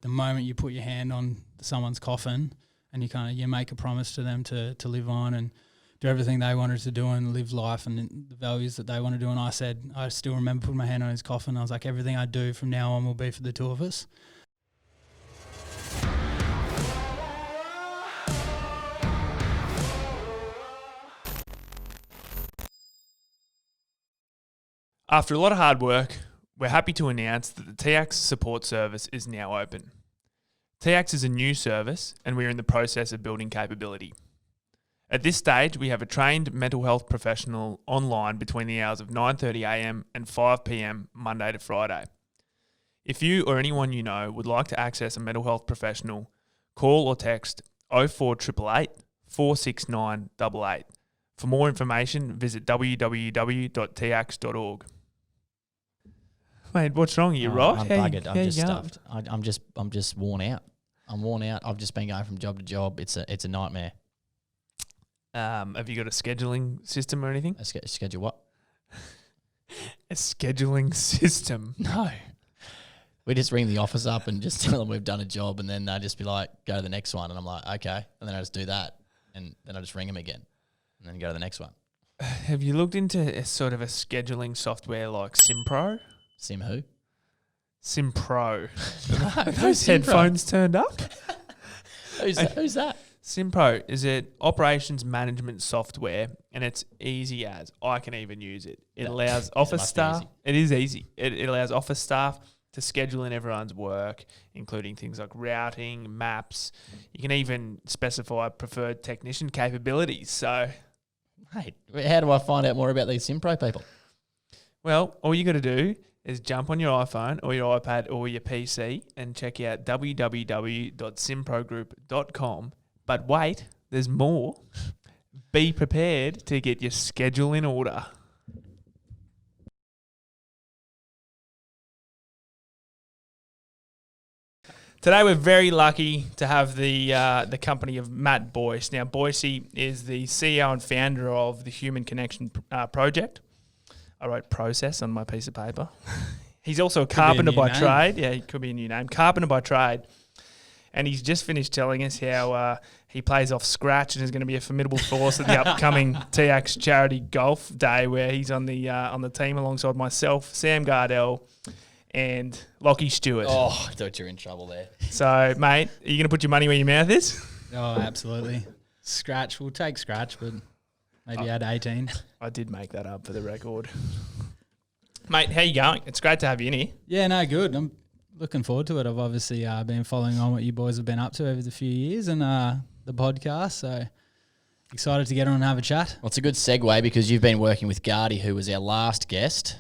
the moment you put your hand on someone's coffin and you make a promise to them to live on and do everything they wanted to do and live life and the values that they want to do. And I still remember putting my hand on his coffin. I was like, everything I do from now on will be for the two of us. After a lot of hard work, we're happy to announce that the TX support service is now open. TX is a new service and we're in the process of building capability. At this stage, we have a trained mental health professional online between the hours of 9:30am and 5pm Monday to Friday. If you or anyone you know would like to access a mental health professional, call or text 04888 469 88. For more information, visit www.tx.org. Mate, what's wrong? Are you right? I'm buggered. I'm just stuffed. I'm just worn out. I'm worn out. I've just been going from job to job. It's a nightmare. Have you got a scheduling system or anything? A schedule what? A scheduling system? No. We just ring the office up and just tell them we've done a job, and then they just be like, go to the next one. And I'm like, okay. And then I just do that. And then I just ring them again and then go to the next one. Have you looked into a sort of a scheduling software like SimPro? Sim who? SimPro. No, Those headphones turned up? Who's that? SimPro is an operations management software, and it's easy as I can even use it. It allows office staff. It is easy. It allows office staff to schedule in everyone's work, including things like routing, maps. You can even specify preferred technician capabilities. So, hey, how do I find out more about these SimPro people? Well, all you got to do is jump on your iPhone or your iPad or your PC and check out www.simprogroup.com. But wait, there's more. Be prepared to get your schedule in order. Today we're very lucky to have the company of Matt Boyce. Now, Boycie is the CEO and founder of the Human Connection Project. I wrote process on my piece of paper. He's also a carpenter by trade. Yeah, he could be a new name. Carpenter by trade. And he's just finished telling us how he plays off scratch and is going to be a formidable force at the upcoming TX Charity Golf Day, where he's on the team alongside myself, Sam Gardell, and Lockie Stewart. Oh, I thought you were in trouble there. So, mate, are you going to put your money where your mouth is? Oh, absolutely. Scratch. We'll take scratch, but maybe add 18. I did make that up for the record. Mate, how you going? It's great to have you in here. Yeah, no, good. I'm looking forward to it. I've obviously been following on what you boys have been up to over the few years and the podcast, so excited to get on and have a chat. Well, it's a good segue because you've been working with Gardy, who was our last guest.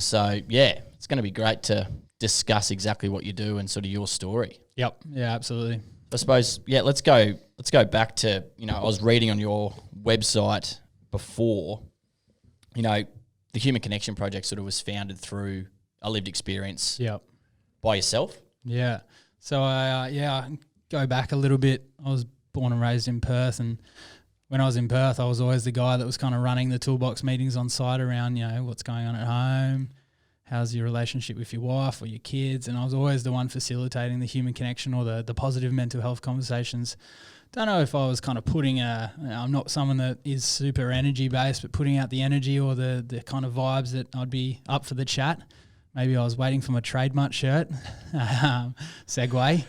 So, yeah, it's going to be great to discuss exactly what you do and sort of your story. Yep. Yeah, absolutely. I suppose, yeah, let's go back to, I was reading on your website before, the Human Connection Project sort of was founded through a lived experience. Yep. By yourself? Yeah. So, I go back a little bit. I was born and raised in Perth, and when I was in Perth, I was always the guy that was kind of running the toolbox meetings on site around, what's going on at home, how's your relationship with your wife or your kids, and I was always the one facilitating the human connection or the positive mental health conversations. Don't know if I was kind of I'm not someone that is super energy based, but putting out the energy or the kind of vibes that I'd be up for the chat. Maybe I was waiting for my TradeMutt shirt. Segue.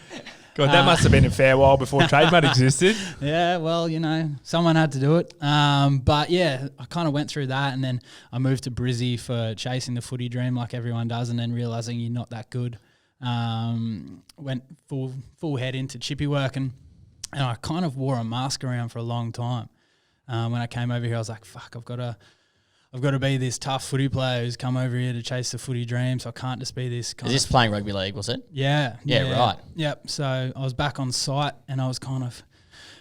God, that must have been a fair while before TradeMutt existed. Yeah, well, someone had to do it. But yeah, I kind of went through that, and then I moved to Brisbane for chasing the footy dream like everyone does, and then realising you're not that good. Went full head into chippy work, and I kind of wore a mask around for a long time. When I came over here, I was like, fuck, I've got to be this tough footy player who's come over here to chase the footy dream, so I can't just be this kind of... Is this playing rugby league, was it? Yeah. Yeah, right. Yep. So I was back on site and I was kind of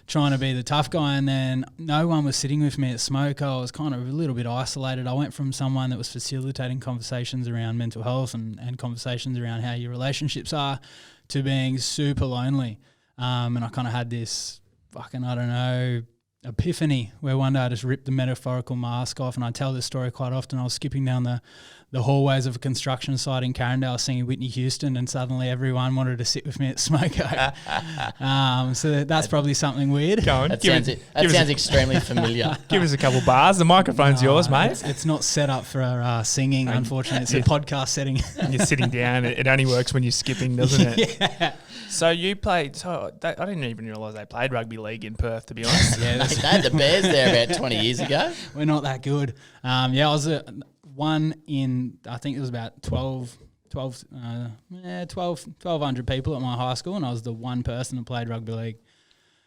trying to be the tough guy, and then no one was sitting with me at Smoke. I was kind of a little bit isolated. I went from someone that was facilitating conversations around mental health and conversations around how your relationships are to being super lonely. And I kind of had this epiphany where one day I just ripped the metaphorical mask off, and I tell this story quite often. I was skipping down the the hallways of a construction site in Carindale singing Whitney Houston, and suddenly everyone wanted to sit with me at Smoko. So that's probably something weird. Go on. That sounds extremely familiar. Give us a couple bars. The microphone's yours, mate. It's not set up for singing, unfortunately. It's a podcast setting. You're sitting down. It only works when you're skipping, doesn't it? Yeah. So you played. I didn't even realise they played rugby league in Perth, to be honest. Yeah, They had the Bears there about 20 years ago. we're not that good. I was one in, I think it was about 1,200 people at my high school, and I was the one person that played rugby league.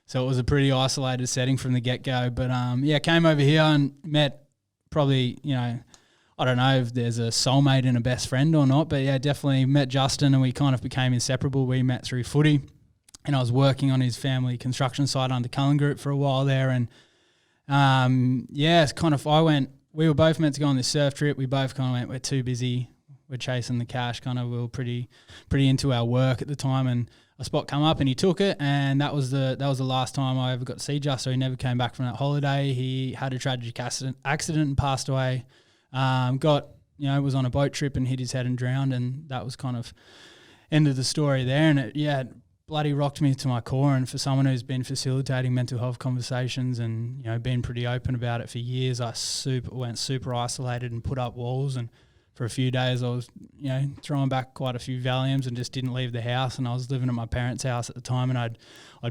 So it was a pretty isolated setting from the get-go. But, came over here and met probably, I don't know if there's a soulmate and a best friend or not, but yeah, definitely met Justin and we kind of became inseparable. We met through footy, and I was working on his family construction site under Cullen Group for a while there. And it's kind of, we were both meant to go on this surf trip. We both kind of went, we're too busy. We're chasing the cash. Kind of, we were pretty into our work at the time, and a spot come up and he took it, and that was the last time I ever got to see Just. So he never came back from that holiday. He had a tragic accident and passed away. Was on a boat trip and hit his head and drowned, and that was kind of end of the story there. And it bloody rocked me to my core. And for someone who's been facilitating mental health conversations and been pretty open about it for years, I went super isolated and put up walls. And for a few days, I was throwing back quite a few Valiums and just didn't leave the house. And I was living at my parents' house at the time, and I'd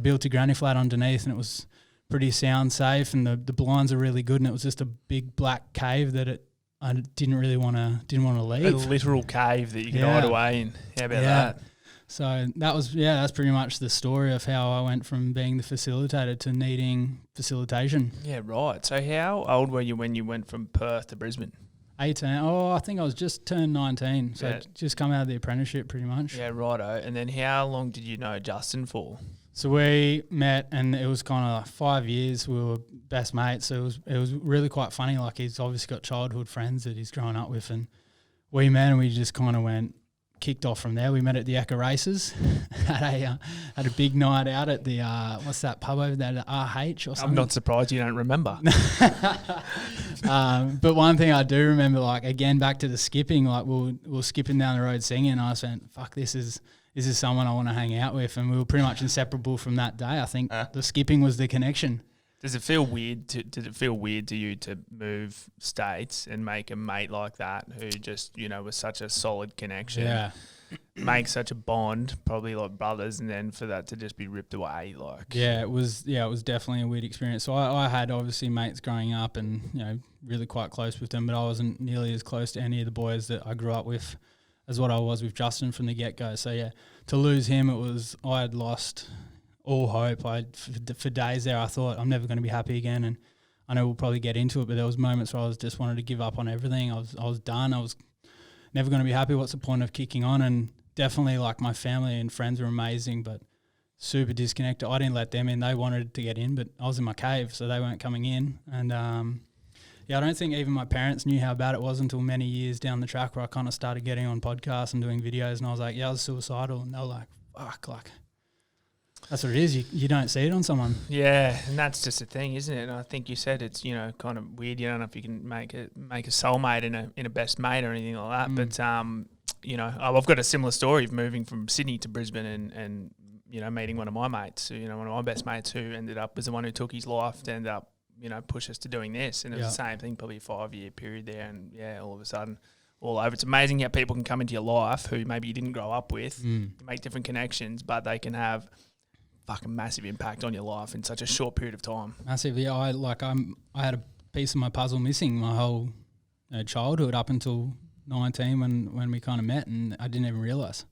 built a granny flat underneath, and it was pretty sound safe, and the blinds are really good, and it was just a big black cave that I didn't want to leave. A literal cave that you could hide away in. How about that? So that's pretty much the story of how I went from being the facilitator to needing facilitation. Yeah, right. So how old were you when you went from Perth to Brisbane? 18. Oh, I think I was just turned 19. So just come out of the apprenticeship pretty much. Yeah, righto. And then how long did you know Justin for? So we met, and it was kind of like 5 years. We were best mates. So it was really quite funny. Like, he's obviously got childhood friends that he's grown up with, and we met, and we just kind of kicked off from there. We met at the Ekka races, had a big night out at the what's that pub over there, the RH or something. I'm not surprised you don't remember. But one thing I do remember, like, again, back to the skipping, like we were skipping down the road singing, and I was saying, fuck, this is someone I want to hang out with, and we were pretty much inseparable from that day. I think the skipping was the connection. Did it feel weird to you to move states and make a mate like that who just, was such a solid connection? Yeah. Make such a bond, probably like brothers, and then for that to just be ripped away, like. Yeah, it was definitely a weird experience. So I had obviously mates growing up and, really quite close with them, but I wasn't nearly as close to any of the boys that I grew up with as what I was with Justin from the get-go. So, yeah, to lose him, I had lost all hope. For days there, I thought I'm never going to be happy again, and I know we'll probably get into it, but there was moments where I was just wanted to give up on everything. I was done. I was never going to be happy. What's the point of kicking on? And definitely, like, my family and friends were amazing, but super disconnected. I didn't let them in. They wanted to get in, but I was in my cave, so they weren't coming in. And I don't think even my parents knew how bad it was until many years down the track, where I kind of started getting on podcasts and doing videos, and I was like, I was suicidal, and they were like, fuck, like, that's what it is. You don't see it on someone. Yeah, and that's just the thing, isn't it? And I think you said it's kind of weird. You don't know if you can make a soulmate in a best mate or anything like that. But I've got a similar story of moving from Sydney to Brisbane and meeting one of my mates. One of my best mates who was the one who took his life to end up push us to doing this. And it was the same thing, probably a 5-year period there. And all of a sudden, all over. It's amazing how people can come into your life who maybe you didn't grow up with. You make different connections, but they can have fucking massive impact on your life in such a short period of time. Massive, yeah. I had a piece of my puzzle missing my whole childhood up until 19 when we kind of met, and I didn't even realise.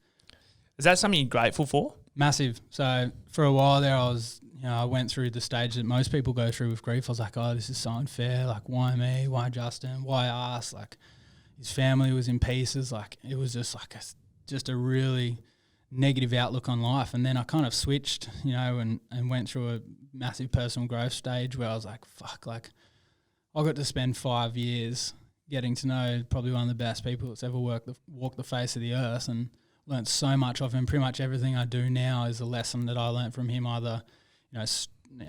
Is that something you're grateful for? Massive. So for a while there, I went through the stage that most people go through with grief. I was like, oh, this is so unfair. Like, why me? Why Justin? Why us? Like, his family was in pieces. Like, it was just like a really negative outlook on life. And then I kind of switched, and went through a massive personal growth stage where I was like, fuck, like, I got to spend 5 years getting to know probably one of the best people that's ever walked the face of the earth, and learnt so much of him. Pretty much everything I do now is a lesson that I learnt from him, either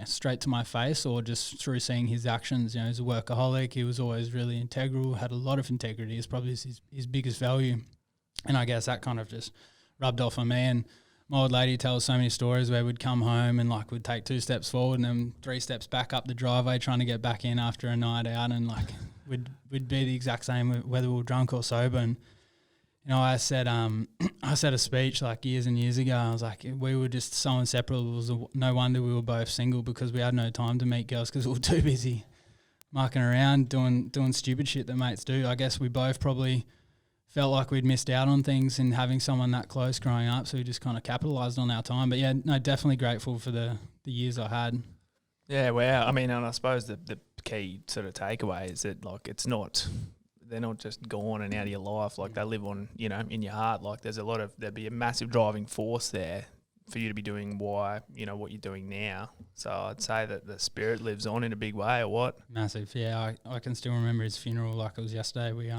straight to my face or just through seeing his actions. You know, he's a workaholic. He was always really integral, had a lot of integrity. It's probably his biggest value. And I guess that kind of just rubbed off on me. And my old lady tells so many stories where we'd come home and like we'd take 2 steps forward and then 3 steps back up the driveway trying to get back in after a night out, and like we'd be the exact same whether we were drunk or sober. And you know, I said a speech like years and years ago. I was like, we were just so inseparable. It was no wonder we were both single, because we had no time to meet girls because we were too busy mucking around doing stupid shit that mates do. I guess we both probably felt like we'd missed out on things in having someone that close growing up, so we just kind of capitalised on our time. But yeah, no, definitely grateful for the years I had. Yeah, wow. I mean, and I suppose the key sort of takeaway is that like they're not just gone and out of your life. Like they live on, you know, in your heart. Like there'd be a massive driving force there for you to be doing what you're doing now. So I'd say that the spirit lives on in a big way, or what? Massive. Yeah, I can still remember his funeral like it was yesterday. We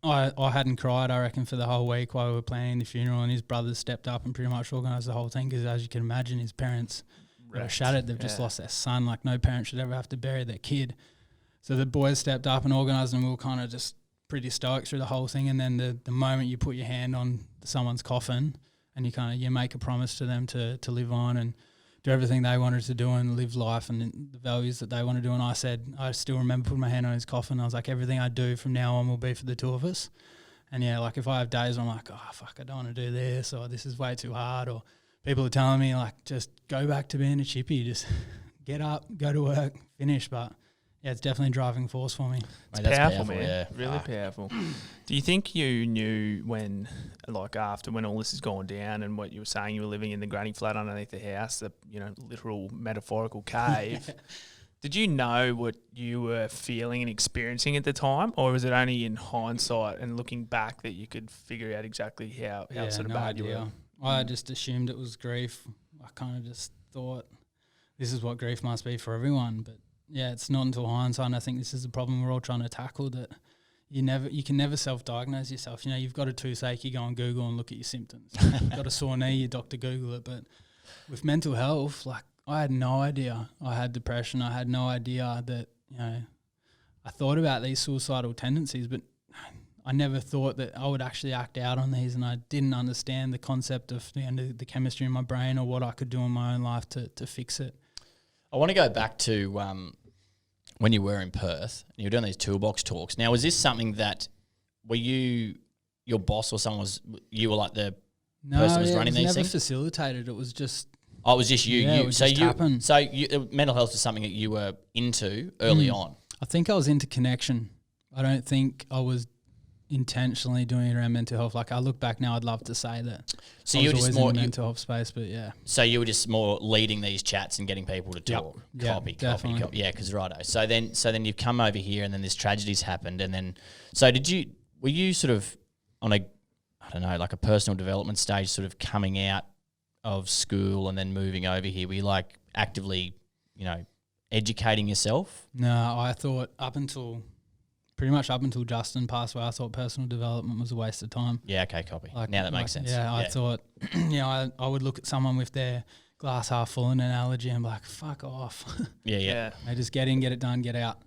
I hadn't cried, I reckon, for the whole week while we were planning the funeral, and his brothers stepped up and pretty much organised the whole thing, because as you can imagine, his parents are shattered. They've just lost their son. Like no parent should ever have to bury their kid. So the boys stepped up and organised, and we were kind of just pretty stoic through the whole thing. And then the moment you put your hand on someone's coffin and you make a promise to them to live on and do everything they wanted to do and live life and the values that they want to do. And I still remember putting my hand on his coffin. I was like, everything I do from now on will be for the two of us. And yeah, like if I have days where I'm like, oh, fuck, I don't want to do this, or this is way too hard, or people are telling me like, just go back to being a chippy, just get up, go to work, finish. But yeah, it's definitely a driving force for me. It's powerful, man. Yeah. Really powerful. Do you think you knew when, like after when all this has gone down and what you were saying, you were living in the granny flat underneath the house, the literal metaphorical cave, did you know what you were feeling and experiencing at the time, or was it only in hindsight and looking back that you could figure out exactly how sort of bad you were? I just assumed it was grief. I kind of just thought this is what grief must be for everyone, but yeah, it's not until hindsight, and I think this is the problem we're all trying to tackle, that you can never self-diagnose yourself. You know, you've got a toothache, you go on Google and look at your symptoms. You've got a sore knee, your doctor Google it. But with mental health, like I had no idea I had depression. I had no idea that, I thought about these suicidal tendencies, but I never thought that I would actually act out on these, and I didn't understand the concept of the chemistry in my brain or what I could do in my own life to fix it. I want to go back to when you were in Perth and you were doing these toolbox talks. Now, was this something that your boss or someone you were like the person who was running these things? No, it was never facilitated. It was just... Oh, it was just you. Yeah, it would just happen. So mental health was something that you were into early on. I think I was into connection. I don't think I was intentionally doing it around mental health. Like I look back now, I'd love to say that. So you were just more in the mental health space, but yeah. So you were just more leading these chats and getting people to talk. Yep. Copy. Yeah, because righto. So then you've come over here, and then this tragedy's happened, and then were you sort of on a personal development stage, sort of coming out of school and then moving over here? Were you like actively, educating yourself? No, I thought pretty much up until Justin passed away, I thought personal development was a waste of time. Yeah, okay, copy. Now that makes sense. Yeah, I thought, I would look at someone with their glass half full in an analogy and be like, fuck off. Yeah. They just get in, get it done, get out.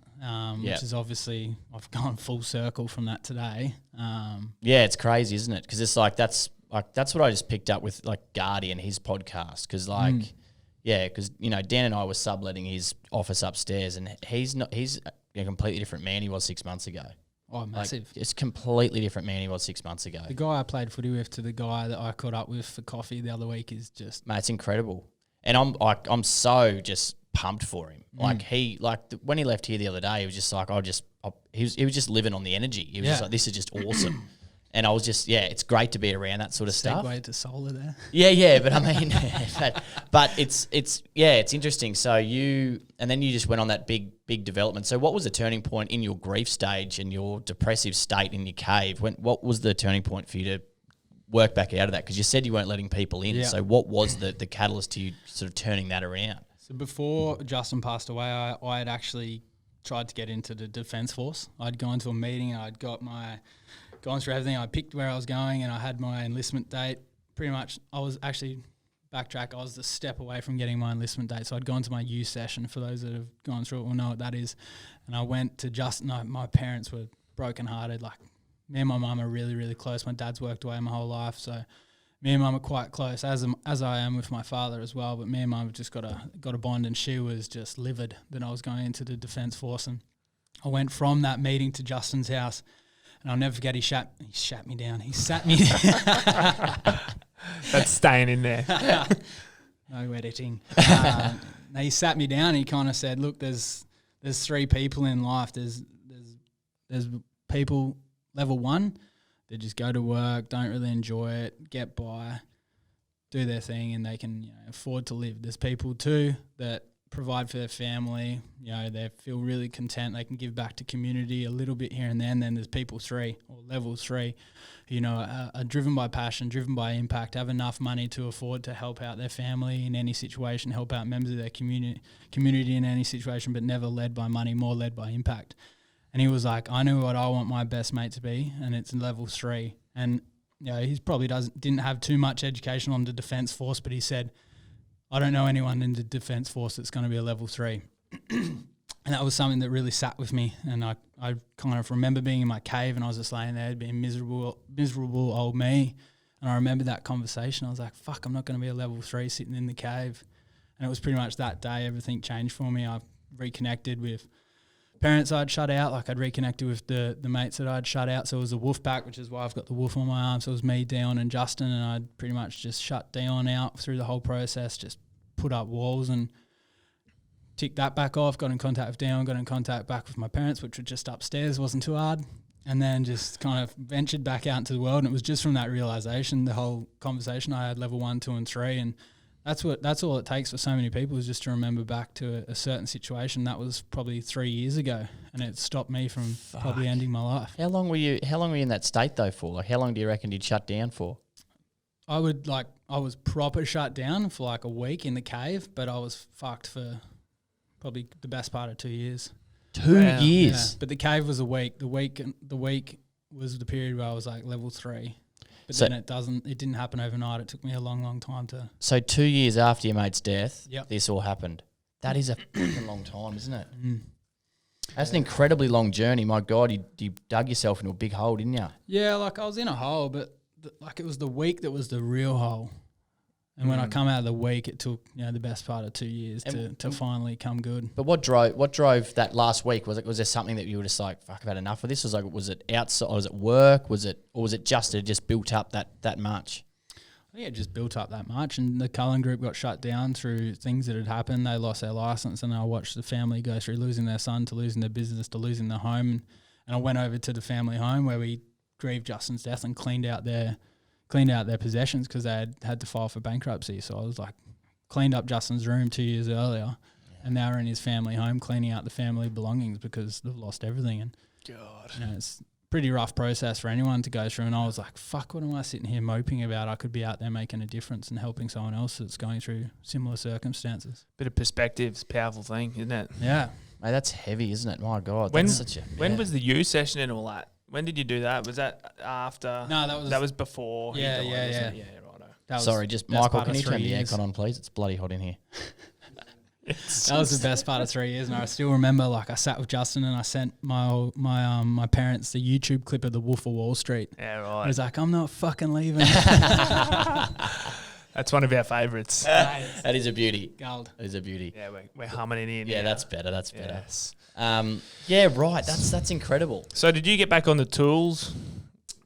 Which is obviously, I've gone full circle from that today. Yeah, it's crazy, isn't it? Because it's that's what I just picked up with like Guardy and his podcast. Because Dan and I were subletting his office upstairs, and he's a completely different man he was 6 months ago. Oh, massive. Like, it's a completely different man he was 6 months ago. The guy I played footy with to the guy that I caught up with for coffee the other week is just... Mate, it's incredible. And I'm so just pumped for him. When he left here the other day, he was just like, he was just living on the energy. He was just like, this is just awesome. And I was just, it's great to be around that sort of stuff. Segue to solar there. Yeah, but I mean, but it's interesting. So and then you just went on that big development. So what was the turning point in your grief stage and your depressive state in your cave? What was the turning point for you to work back out of that? Because you said you weren't letting people in. Yeah. So what was the catalyst to you sort of turning that around? So before Justin passed away, I had actually tried to get into the Defence Force. I'd gone to a meeting and I'd gone through everything. I picked where I was going and I had my enlistment date. Pretty much I was actually backtrack. I was a step away from getting my enlistment date. So I'd gone to my U session, for those that have gone through it will know what that is. And I went to my parents were brokenhearted. Like, me and my mum are really, really close. My dad's worked away my whole life. So me and mum are quite close, as I am with my father as well. But me and mum have just got a bond, and she was just livid that I was going into the Defence Force. And I went from that meeting to Justin's house, and I'll never forget, he shat me down. He sat me down. That's staying in there. No editing. He sat me down and he kind of said, look, there's three people in life. There's people, level one, they just go to work, don't really enjoy it, get by, do their thing, and they can afford to live. There's people two that provide for their family, they feel really content, they can give back to community a little bit here and there. And then there's people three, or level three, are driven by passion, driven by impact, have enough money to afford to help out their family in any situation, help out members of their community in any situation, but never led by money, more led by impact. And he was like, I know what I want my best mate to be, and it's level three. And he probably didn't have too much education on the Defence Force, but he said, I don't know anyone in the Defence Force that's going to be a level three. And that was something that really sat with me. And I kind of remember being in my cave, and I was just laying there being miserable old me. And I remember that conversation. I was like, fuck, I'm not going to be a level three sitting in the cave. And it was pretty much that day everything changed for me. I reconnected with parents I'd shut out. Like, I'd reconnected with the mates that I'd shut out. So it was a wolf pack, which is why I've got the wolf on my arm. So it was me, Dion and Justin, and I'd pretty much just shut Dion out through the whole process, just put up walls and ticked that back off, got in contact with Dion, got in contact back with my parents, which were just upstairs, wasn't too hard. And then just kind of ventured back out into the world. And it was just from that realisation, the whole conversation I had, level 1, 2 and 3. And that's all it takes for so many people, is just to remember back to a certain situation. That was probably 3 years ago, and it stopped me from probably ending my life. How long were you in that state though for? Like, how long do you reckon you'd shut down for? I was proper shut down for like a week in the cave, but I was fucked for probably the best part of 2 years. 2 years? Yeah, but the cave was a week. The week was the period where I was like level 3. But then it didn't happen overnight. It took me a long, long time to. So 2 years after your mate's death, yep, this all happened. That is a freaking long time, isn't it? Mm. That's an incredibly long journey. My God, you dug yourself into a big hole, didn't you? Yeah, like I was in a hole, but it was the week that was the real hole. And when I come out of the week, it took the best part of 2 years to finally come good. But what drove that last week? Was there something that you were just like, fuck, I've had enough of this? Was it outside? Was it work? Was it just built up that much? I think it just built up that much, and the Cullen Group got shut down through things that had happened. They lost their license, and I watched the family go through losing their son to losing their business to losing their home. And I went over to the family home where we grieved Justin's death and cleaned out their possessions because they had to file for bankruptcy. So I was like, cleaned up Justin's room 2 years earlier, and now we're in his family home cleaning out the family belongings because they've lost everything. And God, it's a pretty rough process for anyone to go through. And I was like, fuck, what am I sitting here moping about? I could be out there making a difference and helping someone else that's going through similar circumstances. bit of perspective's a powerful thing, isn't it? Yeah. Mate, that's heavy, isn't it? My God. When was the U session and all that? When did you do that? Was that after? No, that was before. Yeah. Yeah, righto. Sorry, Michael, can you turn the aircon on, please? It's bloody hot in here. That was the best part of 3 years, and I still remember, like, I sat with Justin and I sent my parents the YouTube clip of the Wolf of Wall Street. Yeah, right. I was like, I'm not fucking leaving. That's one of our favourites. That is a beauty. Gold. That is a beauty. Yeah, we're humming it in. Yeah, that's better. That's better. Yes. Yeah, right. That's incredible. So did you get back on the tools?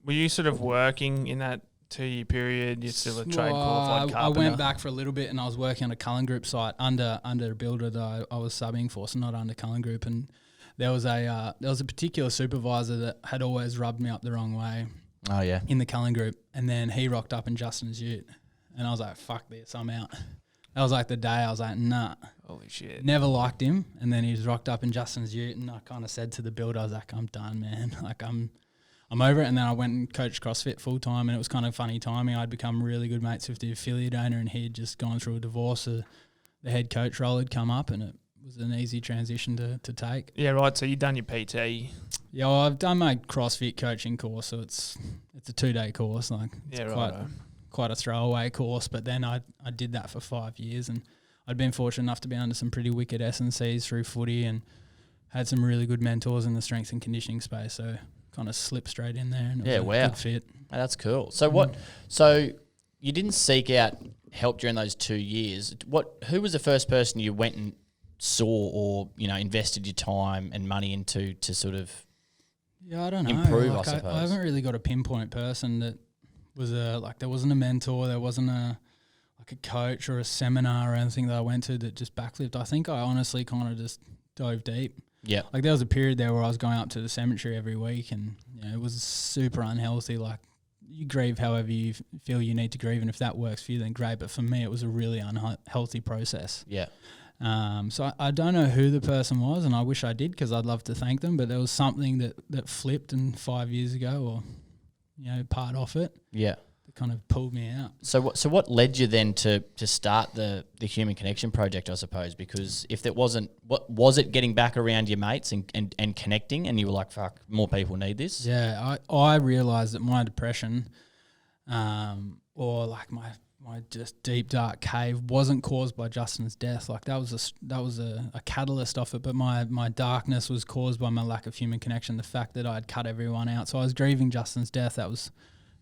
Were you sort of working in that 2 year period? You're still a trade qualified carpenter? I went back for a little bit, and I was working on a Cullen Group site under a builder that I was subbing for, so not under Cullen Group. And there was a particular supervisor that had always rubbed me up the wrong way. Oh yeah. In the Cullen Group, and then he rocked up in Justin's ute, and I was like, "Fuck this, I'm out." That was like the day I was like, "Nah." Holy shit. Never liked him, and then he was rocked up in Justin's ute, and I kind of said to the builder, I was like, "I'm done, man. Like I'm over it." And then I went and coached CrossFit full time, and it was kind of funny timing. I'd become really good mates with the affiliate owner, and he'd just gone through a divorce. So the head coach role had come up, and it was an easy transition to take. Yeah, right. So you've done your PT. Yeah, well, I've done my CrossFit coaching course, so it's a 2 day course. Like, it's quite a throwaway course, but then I did that for 5 years, and I'd been fortunate enough to be under some pretty wicked S&Cs through footy and had some really good mentors in the strength and conditioning space, so kind of slipped straight in there, and it was a good fit. Oh, that's cool. So so you didn't seek out help during those 2 years. Who was the first person you went and saw or, invested your time and money into to sort of I don't know. improve, I suppose? I haven't really got a pinpoint person that was there wasn't a mentor, there wasn't a coach or a seminar or anything that I went to that just backflipped. I think I honestly kind of just dove deep. Yeah. Like there was a period there where I was going up to the cemetery every week, and it was super unhealthy. Like you grieve however you feel you need to grieve, and if that works for you, then great. But for me, it was a really unhealthy process. Yeah. So I don't know who the person was, and I wish I did because I'd love to thank them. But there was something that flipped in 5 years ago, or part of it. Yeah. That kind of pulled me out. So what led you then to start the Human Connection Project, I suppose? Because if it wasn't, what was it, getting back around your mates and connecting, and you were like, fuck, more people need this? Yeah, I realised that my depression, or like my just deep dark cave, wasn't caused by Justin's death. Like that was a catalyst of it, but my darkness was caused by my lack of human connection, the fact that I'd cut everyone out. So I was grieving Justin's death. That was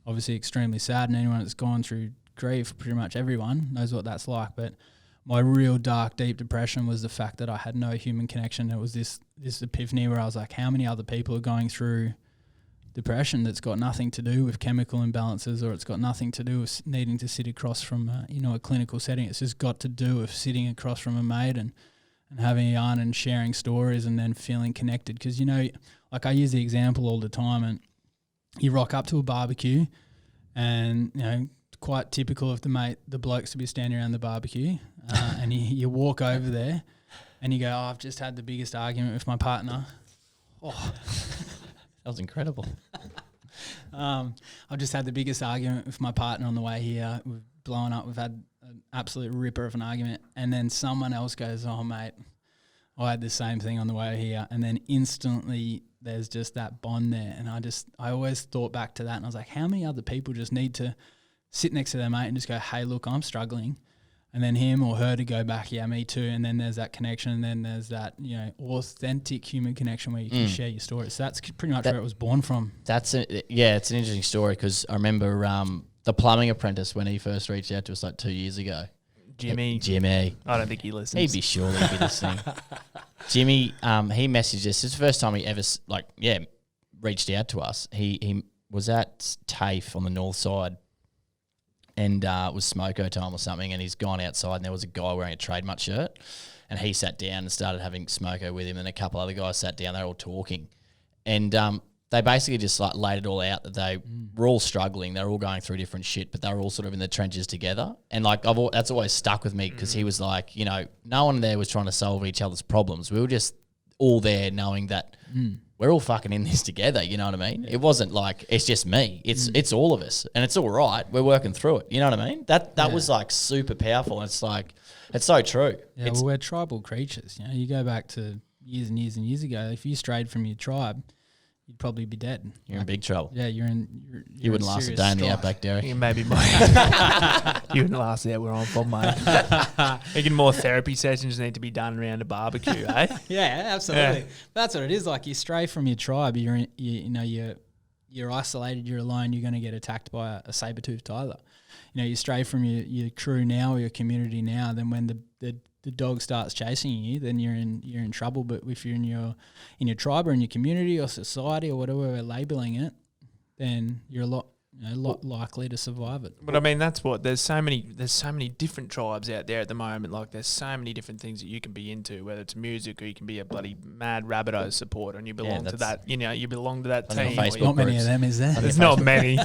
obviously extremely sad, and anyone that's gone through grief, pretty much everyone knows what that's like. But my real dark, deep depression was the fact that I had no human connection. It was this epiphany where I was like, how many other people are going through depression that's got nothing to do with chemical imbalances, or it's got nothing to do with needing to sit across from a clinical setting. It's just got to do with sitting across from a mate and having a yarn and sharing stories and then feeling connected. Because, like I use the example all the time, and you rock up to a barbecue and, quite typical of the blokes to be standing around the barbecue, and you walk over there and you go, I've just had the biggest argument with my partner. Oh, that was incredible. I've just had the biggest argument with my partner on the way here. We've blown up. We've had an absolute ripper of an argument. And then someone else goes, oh, mate, I had the same thing on the way here. And then instantly there's just that bond there. And I always thought back to that, and I was like, how many other people just need to sit next to their mate and just go, hey, look, I'm struggling. And then him or her to go back, yeah, me too. And then there's that connection, and then there's that, authentic human connection where you can share your story. So that's pretty much where it was born from. It's an interesting story, because I remember the plumbing apprentice, when he first reached out to us like 2 years ago. Jimmy. I don't think he listens. He'd be listening. Jimmy, he messaged us. It's the first time he ever reached out to us. He was at TAFE on the north side, and it was smoko time or something, and he's gone outside, and there was a guy wearing a TradeMutt shirt, and he sat down and started having smoko with him, and a couple other guys sat down. They were all talking, and they basically just laid it all out that they were all struggling. They were all going through different shit, but they were all sort of in the trenches together. And that's always stuck with me, because he was like, no one there was trying to solve each other's problems. We were just all there knowing that we're all fucking in this together, you know what I mean? Yeah. It wasn't like, it's just me. It's all of us, and it's all right. We're working through it, you know what I mean? That was like super powerful, and it's like, it's so true. Yeah, we're tribal creatures. You go back to years and years and years ago, if you strayed from your tribe, you'd probably be dead. You're in big trouble. Yeah, you wouldn't last a day in the outback, Derek. You maybe you wouldn't last the hour on Bob, mate. Thinking more therapy sessions need to be done around a barbecue, eh? Yeah, absolutely. Yeah. That's what it is. Like, you stray from your tribe, you're isolated, you're alone, you're going to get attacked by a saber-toothed tiger. You stray from your crew now, or your community now, then when the dog starts chasing you, then you're in trouble. But if you're in your tribe or in your community or society or whatever we're labeling it, then you're a lot likely to survive it. But I mean, that's what there's so many different tribes out there at the moment. Like, there's so many different things that you can be into, whether it's music, or you can be a bloody mad Rabbitohs supporter and you belong to that. You belong to that team. Not many of them, is there? There's not many.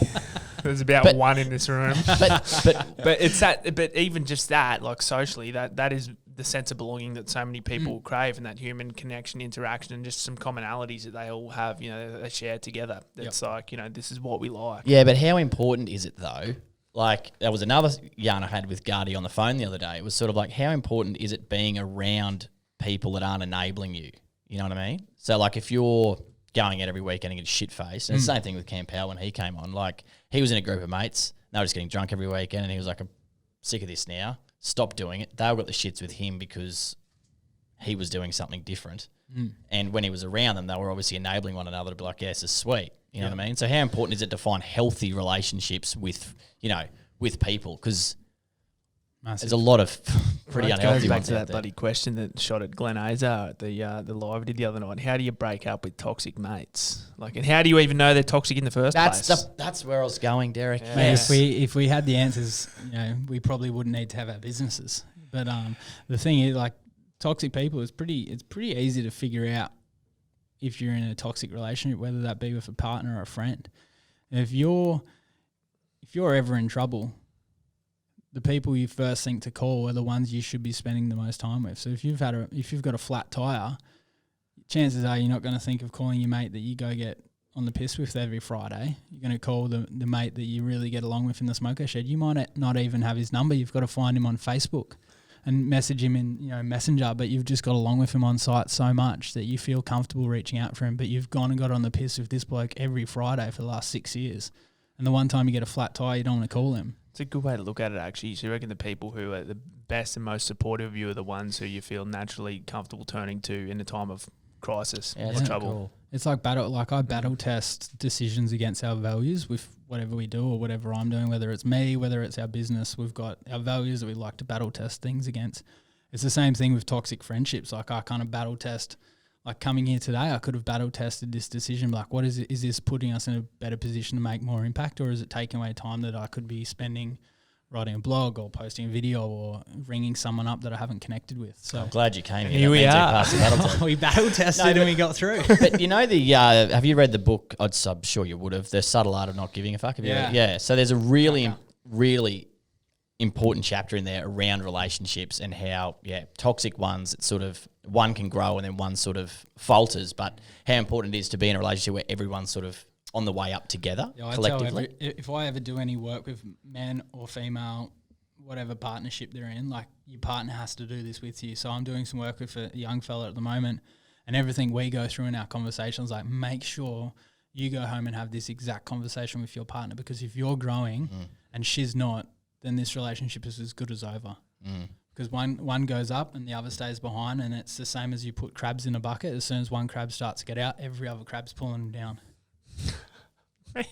There's about one in this room. But it's that. But even just that, like, socially, that is the sense of belonging that so many people crave, and that human connection, interaction, and just some commonalities that they all have, they share together. It's like, this is what we like. Yeah, but how important is it though? Like, there was another yarn I had with Gardy on the phone the other day. It was sort of like, how important is it being around people that aren't enabling you? You know what I mean? So, like, if you're going out every weekend and get shit-faced, and the same thing with Cam Powell when he came on, like, he was in a group of mates, they were just getting drunk every weekend, and he was like, I'm sick of this now. Stop doing it. They all got the shits with him because he was doing something different. And when he was around them, they were obviously enabling one another to be like, yeah, this is sweet. You know what I mean? So how important is it to find healthy relationships with, with people? Because there's a lot of pretty unhealthy goes back ones to out that there. bloody question that shot at Glen Azer at the live we did the other night. How do you break up with toxic mates? And how do you even know they're toxic in the first place? That's where I was going, Derek. Yeah. Mate, if we had the answers, we probably wouldn't need to have our businesses. But the thing is, toxic people, it's pretty easy to figure out if you're in a toxic relationship, whether that be with a partner or a friend. If you're ever in trouble, the people you first think to call are the ones you should be spending the most time with. So if you've got a flat tire, chances are you're not going to think of calling your mate that you go get on the piss with every Friday. You're going to call the mate that you really get along with in the smoker shed. You might not even have his number. You've got to find him on Facebook and message him in Messenger, but you've just got along with him on site so much that you feel comfortable reaching out for him, but you've gone and got on the piss with this bloke every Friday for the last 6 years. And the one time you get a flat tire, you don't want to call him. It's a good way to look at it, actually. So you reckon the people who are the best and most supportive of you are the ones who you feel naturally comfortable turning to in a time of crisis or trouble? Cool. It's like I battle test decisions against our values with whatever we do or whatever I'm doing, whether it's me, whether it's our business. We've got our values that we like to battle test things against. It's the same thing with toxic friendships. I kind of battle test, coming here today, I could have battle tested this decision. What is it? Is this putting us in a better position to make more impact, or is it taking away time that I could be spending writing a blog or posting a video or ringing someone up that I haven't connected with? So I'm glad you came here. Here we are. Passed the battle test. we battle tested and we got through. But have you read the book? I'm sure you would have. The Subtle Art of Not Giving a Fuck. Have you read it? Yeah. So there's a really important chapter in there around relationships and how, toxic ones, it's sort of one can grow and then one sort of falters, but how important it is to be in a relationship where everyone's sort of on the way up together collectively. If I ever do any work with man or female, whatever partnership they're in, your partner has to do this with you. So I'm doing some work with a young fella at the moment, and everything we go through in our conversations, make sure you go home and have this exact conversation with your partner, because if you're growing and she's not, then this relationship is as good as over. Because one goes up and the other stays behind, and it's the same as you put crabs in a bucket. As soon as one crab starts to get out, every other crab's pulling them down. That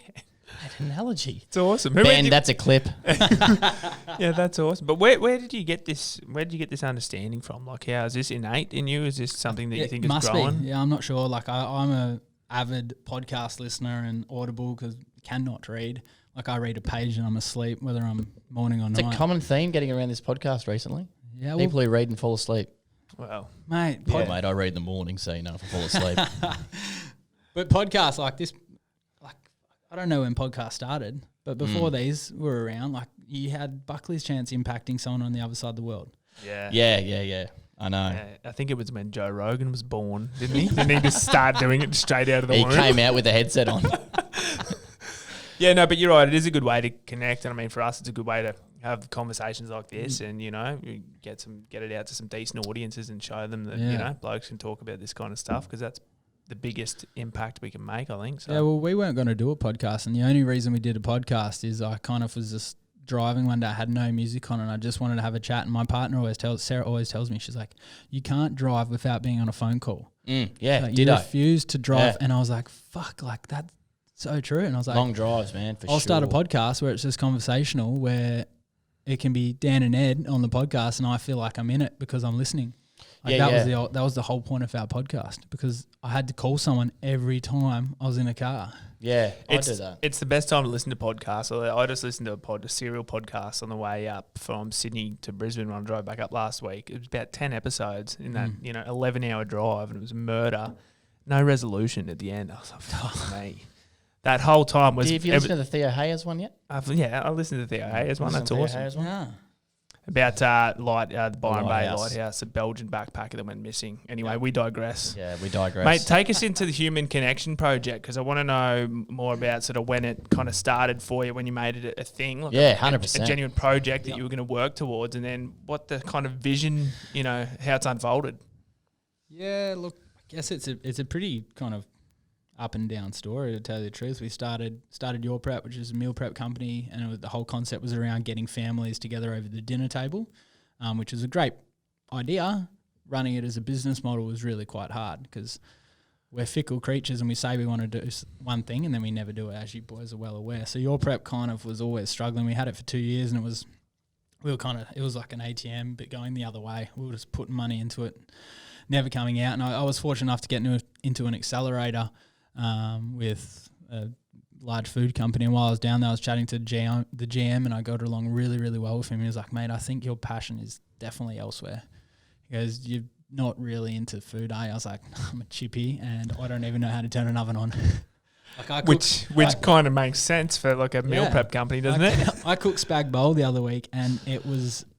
analogy. It's awesome. Ben, that's a clip. Yeah, that's awesome. But where did you get this? Where did you get this understanding from? How is this innate in you? Is this something that you think is growing? Be. Yeah, I'm not sure. I'm a avid podcast listener and Audible because cannot read. I read a page and I'm asleep, whether I'm morning or night. It's a common theme getting around this podcast recently. Yeah, people who read and fall asleep. Well, mate, mate, I read in the morning, so if I fall asleep. But podcasts like this, I don't know when podcasts started, but before these were around, you had Buckley's Chance impacting someone on the other side of the world. Yeah. Yeah. I know. Yeah, I think it was when Joe Rogan was born, didn't he? Didn't he just start doing it straight out of the womb? He came out with a headset on. Yeah, no, but you're right. It is a good way to connect, and for us, it's a good way to have conversations like this, and you get it out to some decent audiences and show them that blokes can talk about this kind of stuff, because that's the biggest impact we can make, I think. So. Yeah, well, we weren't going to do a podcast, and the only reason we did a podcast is I kind of was just driving one day. I had no music on, and I just wanted to have a chat. And my partner Sarah always tells me, she's like, "You can't drive without being on a phone call." You refuse to drive, and I was like, "Fuck, that's so true." And I was like, long drives, man. I'll start a podcast where it's just conversational, where it can be Dan and Ed on the podcast, and I feel like I'm in it because I'm listening. That was the whole point of our podcast, because I had to call someone every time I was in a car. Yeah, I do that. It's the best time to listen to podcasts. I just listened to a serial podcast on the way up from Sydney to Brisbane when I drove back up last week. It was about 10 episodes in that 11-hour drive, and it was murder. No resolution at the end. I was like, fuck me. That whole time was... Have you listened to the Theo Hayes one yet? I listened to the Theo Hayes one. That's awesome. Yeah. About the Byron Bay Lighthouse. Lighthouse, the Belgian backpacker that went missing. Anyway, we digress. Yeah, we digress. Mate, take us into the Human Connection Project, because I want to know more about sort of when it kind of started for you, when you made it a thing. 100%. A genuine project that you were going to work towards, and then what the kind of vision, how it's unfolded. Yeah, look, I guess it's a pretty kind of up and down story, to tell you the truth. We started Your Prep, which is a meal prep company, and the whole concept was around getting families together over the dinner table, which is a great idea. Running it as a business model was really quite hard because we're fickle creatures and we say we want to do one thing and then we never do it, as you boys are well aware. So Your Prep kind of was always struggling. We had it for 2 years and it was like an ATM, but going the other way. We were just putting money into it, never coming out. And I was fortunate enough to get into an accelerator with a large food company. And while I was down there, I was chatting to the GM, and I got along really, really well with him. He was like, mate, I think your passion is definitely elsewhere. He goes, you're not really into food, eh? I was like, I'm a chippy and I don't even know how to turn an oven on. Which kind of makes sense for like a meal prep company, doesn't it? I cooked spag bowl the other week and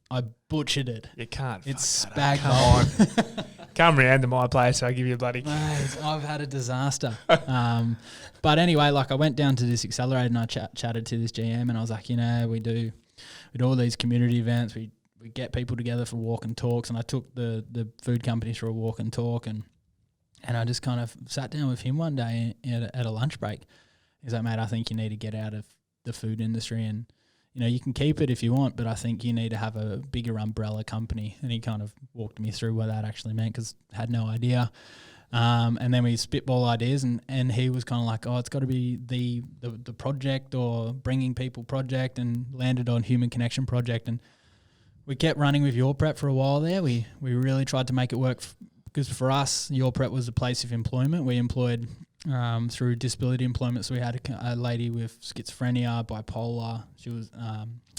I butchered it. You can't. It's spag bowl. Come round to my place, I'll give you a bloody... Mate, I've had a disaster. But anyway, like I went down to this accelerator and I chatted to this GM and I was like, we do all these community events. We get people together for walk and talks, and I took the food companies for a walk and talk, and I just kind of sat down with him one day at a lunch break. He's like, mate, I think you need to get out of the food industry, and you can keep it if you want, but I think you need to have a bigger umbrella company. And he kind of walked me through what that actually meant because I had no idea. And then we spitball ideas, and he was kind of like, oh, it's got to be the project or bringing people project, and landed on Human Connection project. And we kept running with Your Prep for a while there. We really tried to make it work because for us, Your Prep was a place of employment. We employed through disability employment. So we had a lady with schizophrenia, bipolar. She was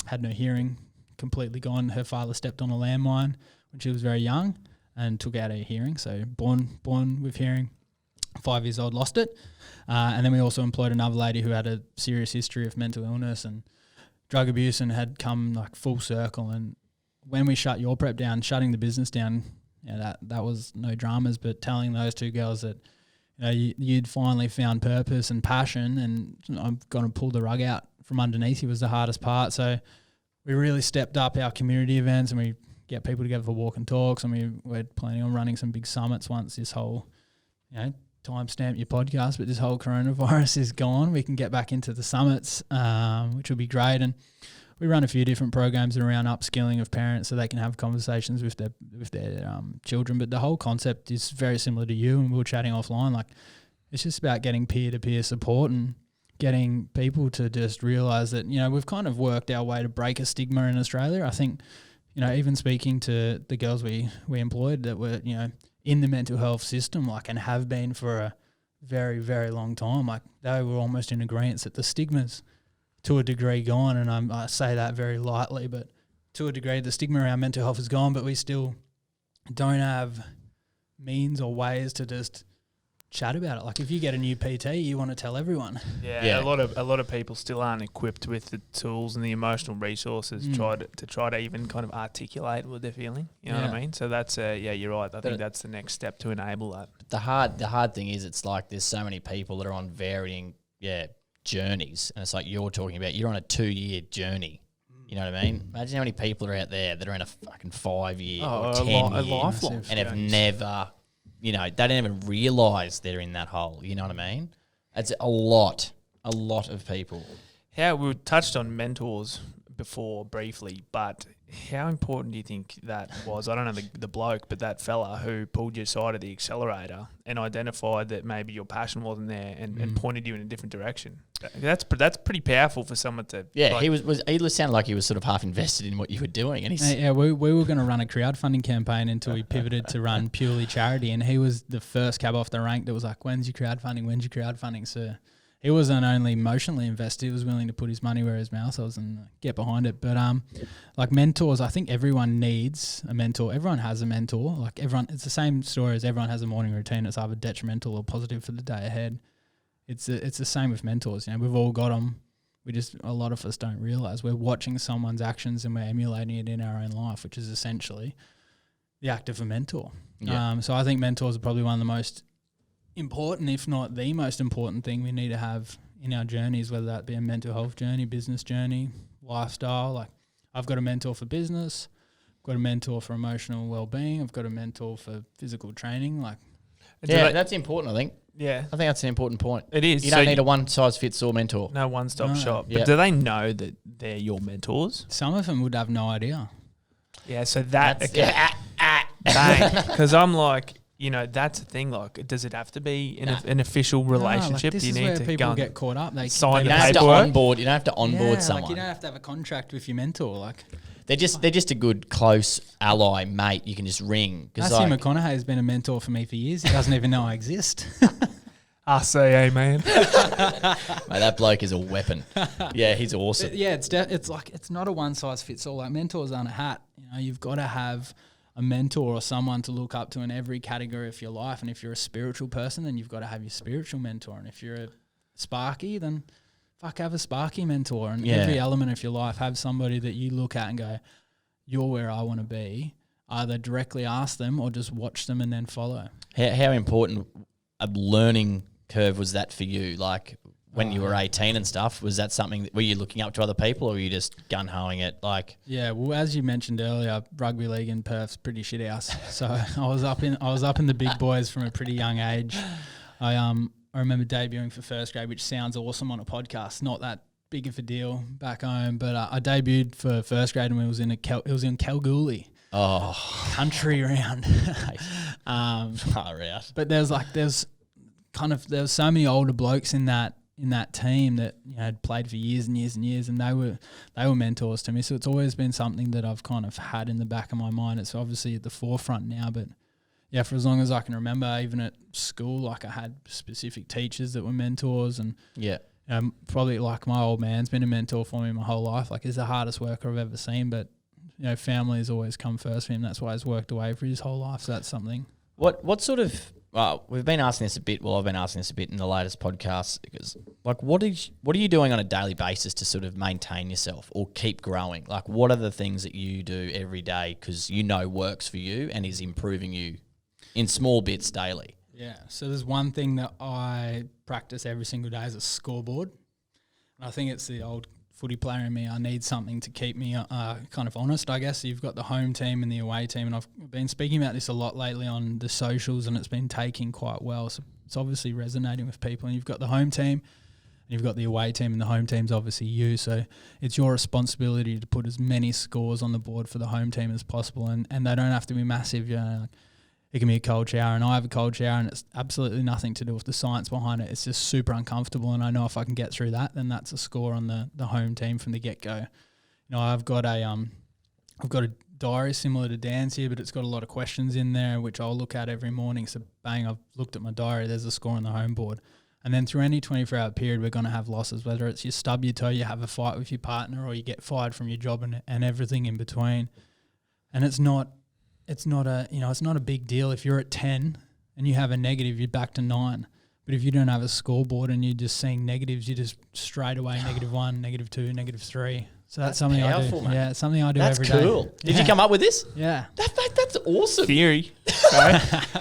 had no hearing, completely gone. Her father stepped on a landmine when she was very young and took out her hearing. So born with hearing, 5 years old, lost it. And then we also employed another lady who had a serious history of mental illness and drug abuse and had come like full circle. And when we shut Your Prep down, shutting the business down, that was no dramas, but telling those two girls that you'd finally found purpose and passion, and I'm going to pull the rug out from underneath you was the hardest part. So we really stepped up our community events, and we get people together for walk and talks, and we're planning on running some big summits once this whole, timestamp your podcast, but this whole coronavirus is gone. We can get back into the summits, which will be great. And we run a few different programs around upskilling of parents so they can have conversations with their children. But the whole concept is very similar to you, and we were chatting offline. Like, it's just about getting peer-to-peer support and getting people to just realise that, we've kind of worked our way to break a stigma in Australia. I think, even speaking to the girls we employed that were, in the mental health system, like, and have been for a very, very long time, like, they were almost in agreement that the stigma's to a degree gone, and I say that very lightly, but to a degree the stigma around mental health is gone, but we still don't have means or ways to just chat about it. Like, if you get a new PT, you want to tell everyone. Yeah. A lot of people still aren't equipped with the tools and the emotional resources to try to even kind of articulate what they're feeling. You know what I mean? So that's you're right. I think that's the next step to enable that. The hard thing is, it's like there's so many people that are on varying journeys, and it's like you're talking about, you're on a 2-year journey. You know what I mean? Imagine how many people are out there that are in a fucking 5-year or 10 year lifelong and have never, they don't even realise they're in that hole. You know what I mean? It's a lot of people. We touched on mentors before briefly, but how important do you think that was? I don't know the bloke, but that fella who pulled you aside at the accelerator and identified that maybe your passion wasn't there and pointed you in a different direction. That's pretty powerful for someone to... Yeah, like, he sounded like he was sort of half invested in what you were doing. And we were going to run a crowdfunding campaign until we pivoted to run purely charity, and he was the first cab off the rank that was like, when's your crowdfunding, sir? He wasn't only emotionally invested, he was willing to put his money where his mouth was and get behind it. But like mentors, I think everyone needs a mentor. Everyone has a mentor. Like it's the same story as everyone has a morning routine that's either detrimental or positive for the day ahead. It's the same with mentors. We've all got them. A lot of us don't realise we're watching someone's actions and we're emulating it in our own life, which is essentially the act of a mentor. Yeah. So I think mentors are probably one of the most important, if not the most important thing we need to have in our journeys, whether that be a mental health journey, business journey, lifestyle. Like, I've got a mentor for business, I've got a mentor for emotional well-being, I've got a mentor for physical training. Like, that's important, I think. Yeah. I think that's an important point. It is. You don't need a one-size-fits-all mentor. No one-stop shop. But Yeah. do they know that they're your mentors? Some of them would have no idea. Yeah, so that's That's because I'm like, that's the thing. Like, does it have to be an official relationship? This Do you is need where to people go get caught up. They sign You the don't have to paperwork? onboard. You don't have to onboard someone. Like you don't have to have a contract with your mentor. Like They're just a good close ally mate. You can just ring. Matthew McConaughey has been a mentor for me for years. He doesn't even know I exist. RCA, man. Mate, that bloke is a weapon. Yeah, he's awesome. Yeah, it's like it's not a one size fits all. Like mentors aren't a hat. You've got to have a mentor or someone to look up to in every category of your life. And if you're a spiritual person, then you've got to have your spiritual mentor. And if you're a sparky, then have a sparky mentor. And every element of your life, have somebody that you look at and go, "You're where I want to be." Either directly ask them or just watch them and then follow. How important a learning curve was that for you? Like when you were 18 and stuff, was that something were you looking up to other people or were you just gun-hoing it? Like, yeah, well, as you mentioned earlier, rugby league in Perth's pretty shit house. So I was up in the big boys from a pretty young age. I remember debuting for first grade, which sounds awesome on a podcast. Not that big of a deal back home, but I debuted for first grade and it was in Kalgoorlie. oh, Country round. far out. But there's so many older blokes in that team that had played for years and years and years, and they were mentors to me. So it's always been something that I've kind of had in the back of my mind. It's obviously at the forefront now, but yeah, for as long as I can remember, even at school, like I had specific teachers that were mentors, and Yeah. Probably like my old man's been a mentor for me my whole life. Like he's the hardest worker I've ever seen, but family has always come first for him. That's why he's worked away for his whole life. So that's something. What sort of we've been asking this a bit. Well, I've been asking this a bit in the latest podcast because, like, what are you doing on a daily basis to sort of maintain yourself or keep growing? Like, what are the things that you do every day because works for you and is improving you in small bits daily? Yeah. So there's one thing that I practice every single day is a scoreboard, and I think it's the old footy player in me. I need something to keep me kind of honest, I guess. You've got the home team and the away team, and I've been speaking about this a lot lately on the socials, and it's been taking quite well. So it's obviously resonating with people. And you've got the home team, and you've got the away team, and the home team's obviously you. So it's your responsibility to put as many scores on the board for the home team as possible, and they don't have to be massive. It can be a cold shower, and I have a cold shower, and it's absolutely nothing to do with the science behind it. It's just super uncomfortable, and I know if I can get through that, then that's a score on the home team from the get-go. I've got a diary similar to Dan's here, but it's got a lot of questions in there, which I'll look at every morning. So bang, I've looked at my diary, there's a score on the home board. And then through any 24-hour period, we're going to have losses, whether it's you stub your toe, you have a fight with your partner, or you get fired from your job and everything in between. And it's not a big deal. If you're at 10 and you have a negative, you're back to 9. But if you don't have a scoreboard and you're just seeing negatives, you're just straight away -1, -2, -3. So that's something powerful, I do. mate. Yeah, it's something I do That's every day. cool. Did you come up with this? Yeah. That's awesome. Theory.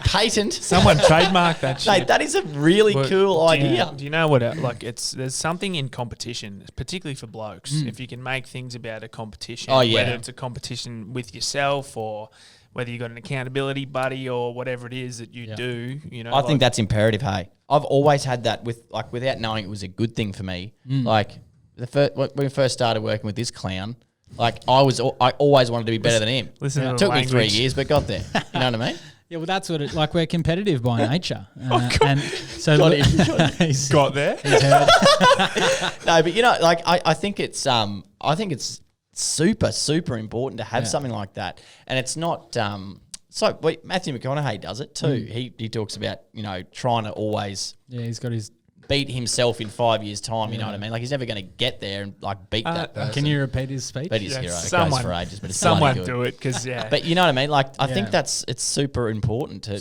Patent. Someone trademark that shit. Mate, that is a really cool idea. Do you know what? There's something in competition, particularly for blokes. If you can make things about a competition, whether it's a competition with yourself or whether you got an accountability buddy or whatever it is that you do. I think that's imperative. Hey, I've always had that without knowing it was a good thing for me. Like when we first started working with this clown. Like I always wanted to be better than him. It took me 3 years, but got there. You know what I mean? Yeah, well, that's what it like. We're competitive by nature, and so he's got there. He's heard. No, but I think it's super, super important to have something like that, and it's not. Matthew McConaughey does it too. He talks about trying to always he's got his beat himself in 5 years' time. You know what I mean? Like he's never going to get there and beat that person. Can you repeat his speech? But he's hero. It Someone- goes for ages, but it's Someone bloody good. do it because But you know what I mean? Like I think it's super important to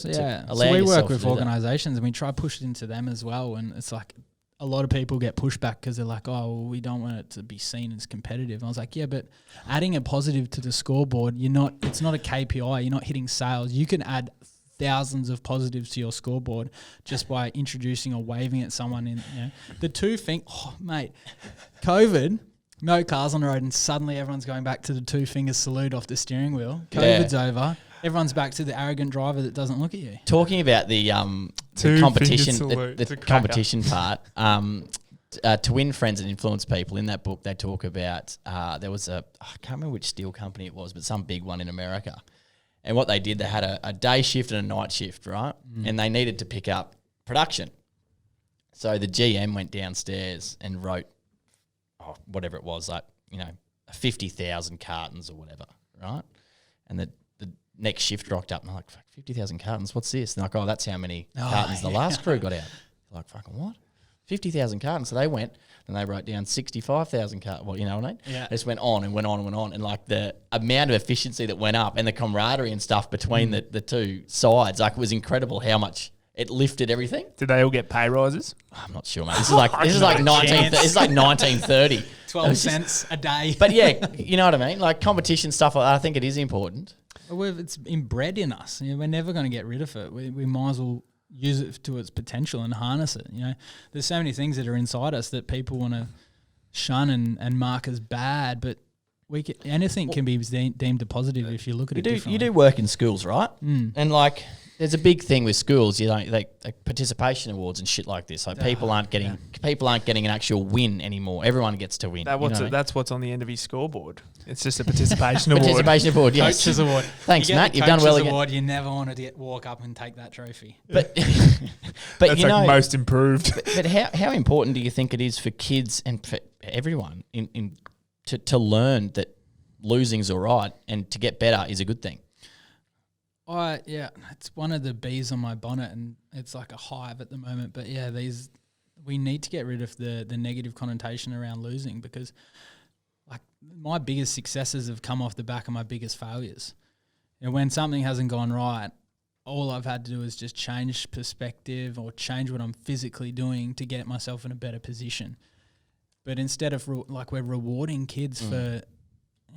allow So we yourself work with to do that. organisations and we try to push it into them as well. And it's like a lot of people get pushback because they're like, oh, well, we don't want it to be seen as competitive. And I was like, yeah, but adding a positive to the scoreboard, it's not a KPI. You're not hitting sales. You can add thousands of positives to your scoreboard just by introducing or waving at someone in the two thing. Oh, mate, COVID, no cars on the road, and suddenly everyone's going back to the 2 finger salute off the steering wheel. COVID's over. Everyone's back to the arrogant driver that doesn't look at you. Talking about the competition, the competition part. To win friends and influence people, in that book they talk about there was I can't remember which steel company it was, but some big one in America. And what they did, they had a day shift and a night shift, right? And they needed to pick up production. So the GM went downstairs and wrote, whatever it was, 50,000 cartons or whatever, right? And the next shift rocked up and they're like, fuck, 50,000 cartons, what's this? And they're like, that's how many cartons the last crew got out. They're like, fucking what? 50,000 cartons. So they went and they wrote down 65,000 cartons. Well, you know what I mean? Yeah. It just went on and went on and went on. And like the amount of efficiency that went up and the camaraderie and stuff between the two sides, like it was incredible how much it lifted everything. Did they all get pay rises? I'm not sure, mate. This is like 1930. 12 cents a day. But yeah, you know what I mean? Like competition stuff, I think it is important. It's inbred in us. We're never going to get rid of it. We might as well use it to its potential and harness it. There's so many things that are inside us that people want to shun and mark as bad, but anything can be deemed a positive if you look at it differently. You do work in schools, right? And like there's a big thing with schools, like participation awards and shit like this. Like people aren't getting an actual win anymore. Everyone gets to win. That's what's on the end of his scoreboard. It's just a participation award. Participation award, yes. Coaches award. Thanks, Matt. You've done well again. Award, you never want to walk up and take that trophy. But that's most improved. But how important do you think it is for kids and for everyone to learn that losing's all right and to get better is a good thing? It's one of the bees on my bonnet, and it's like a hive at the moment. But yeah, we need to get rid of the negative connotation around losing, because like my biggest successes have come off the back of my biggest failures. When something hasn't gone right, all I've had to do is just change perspective or change what I'm physically doing to get myself in a better position. But instead of we're rewarding kids for,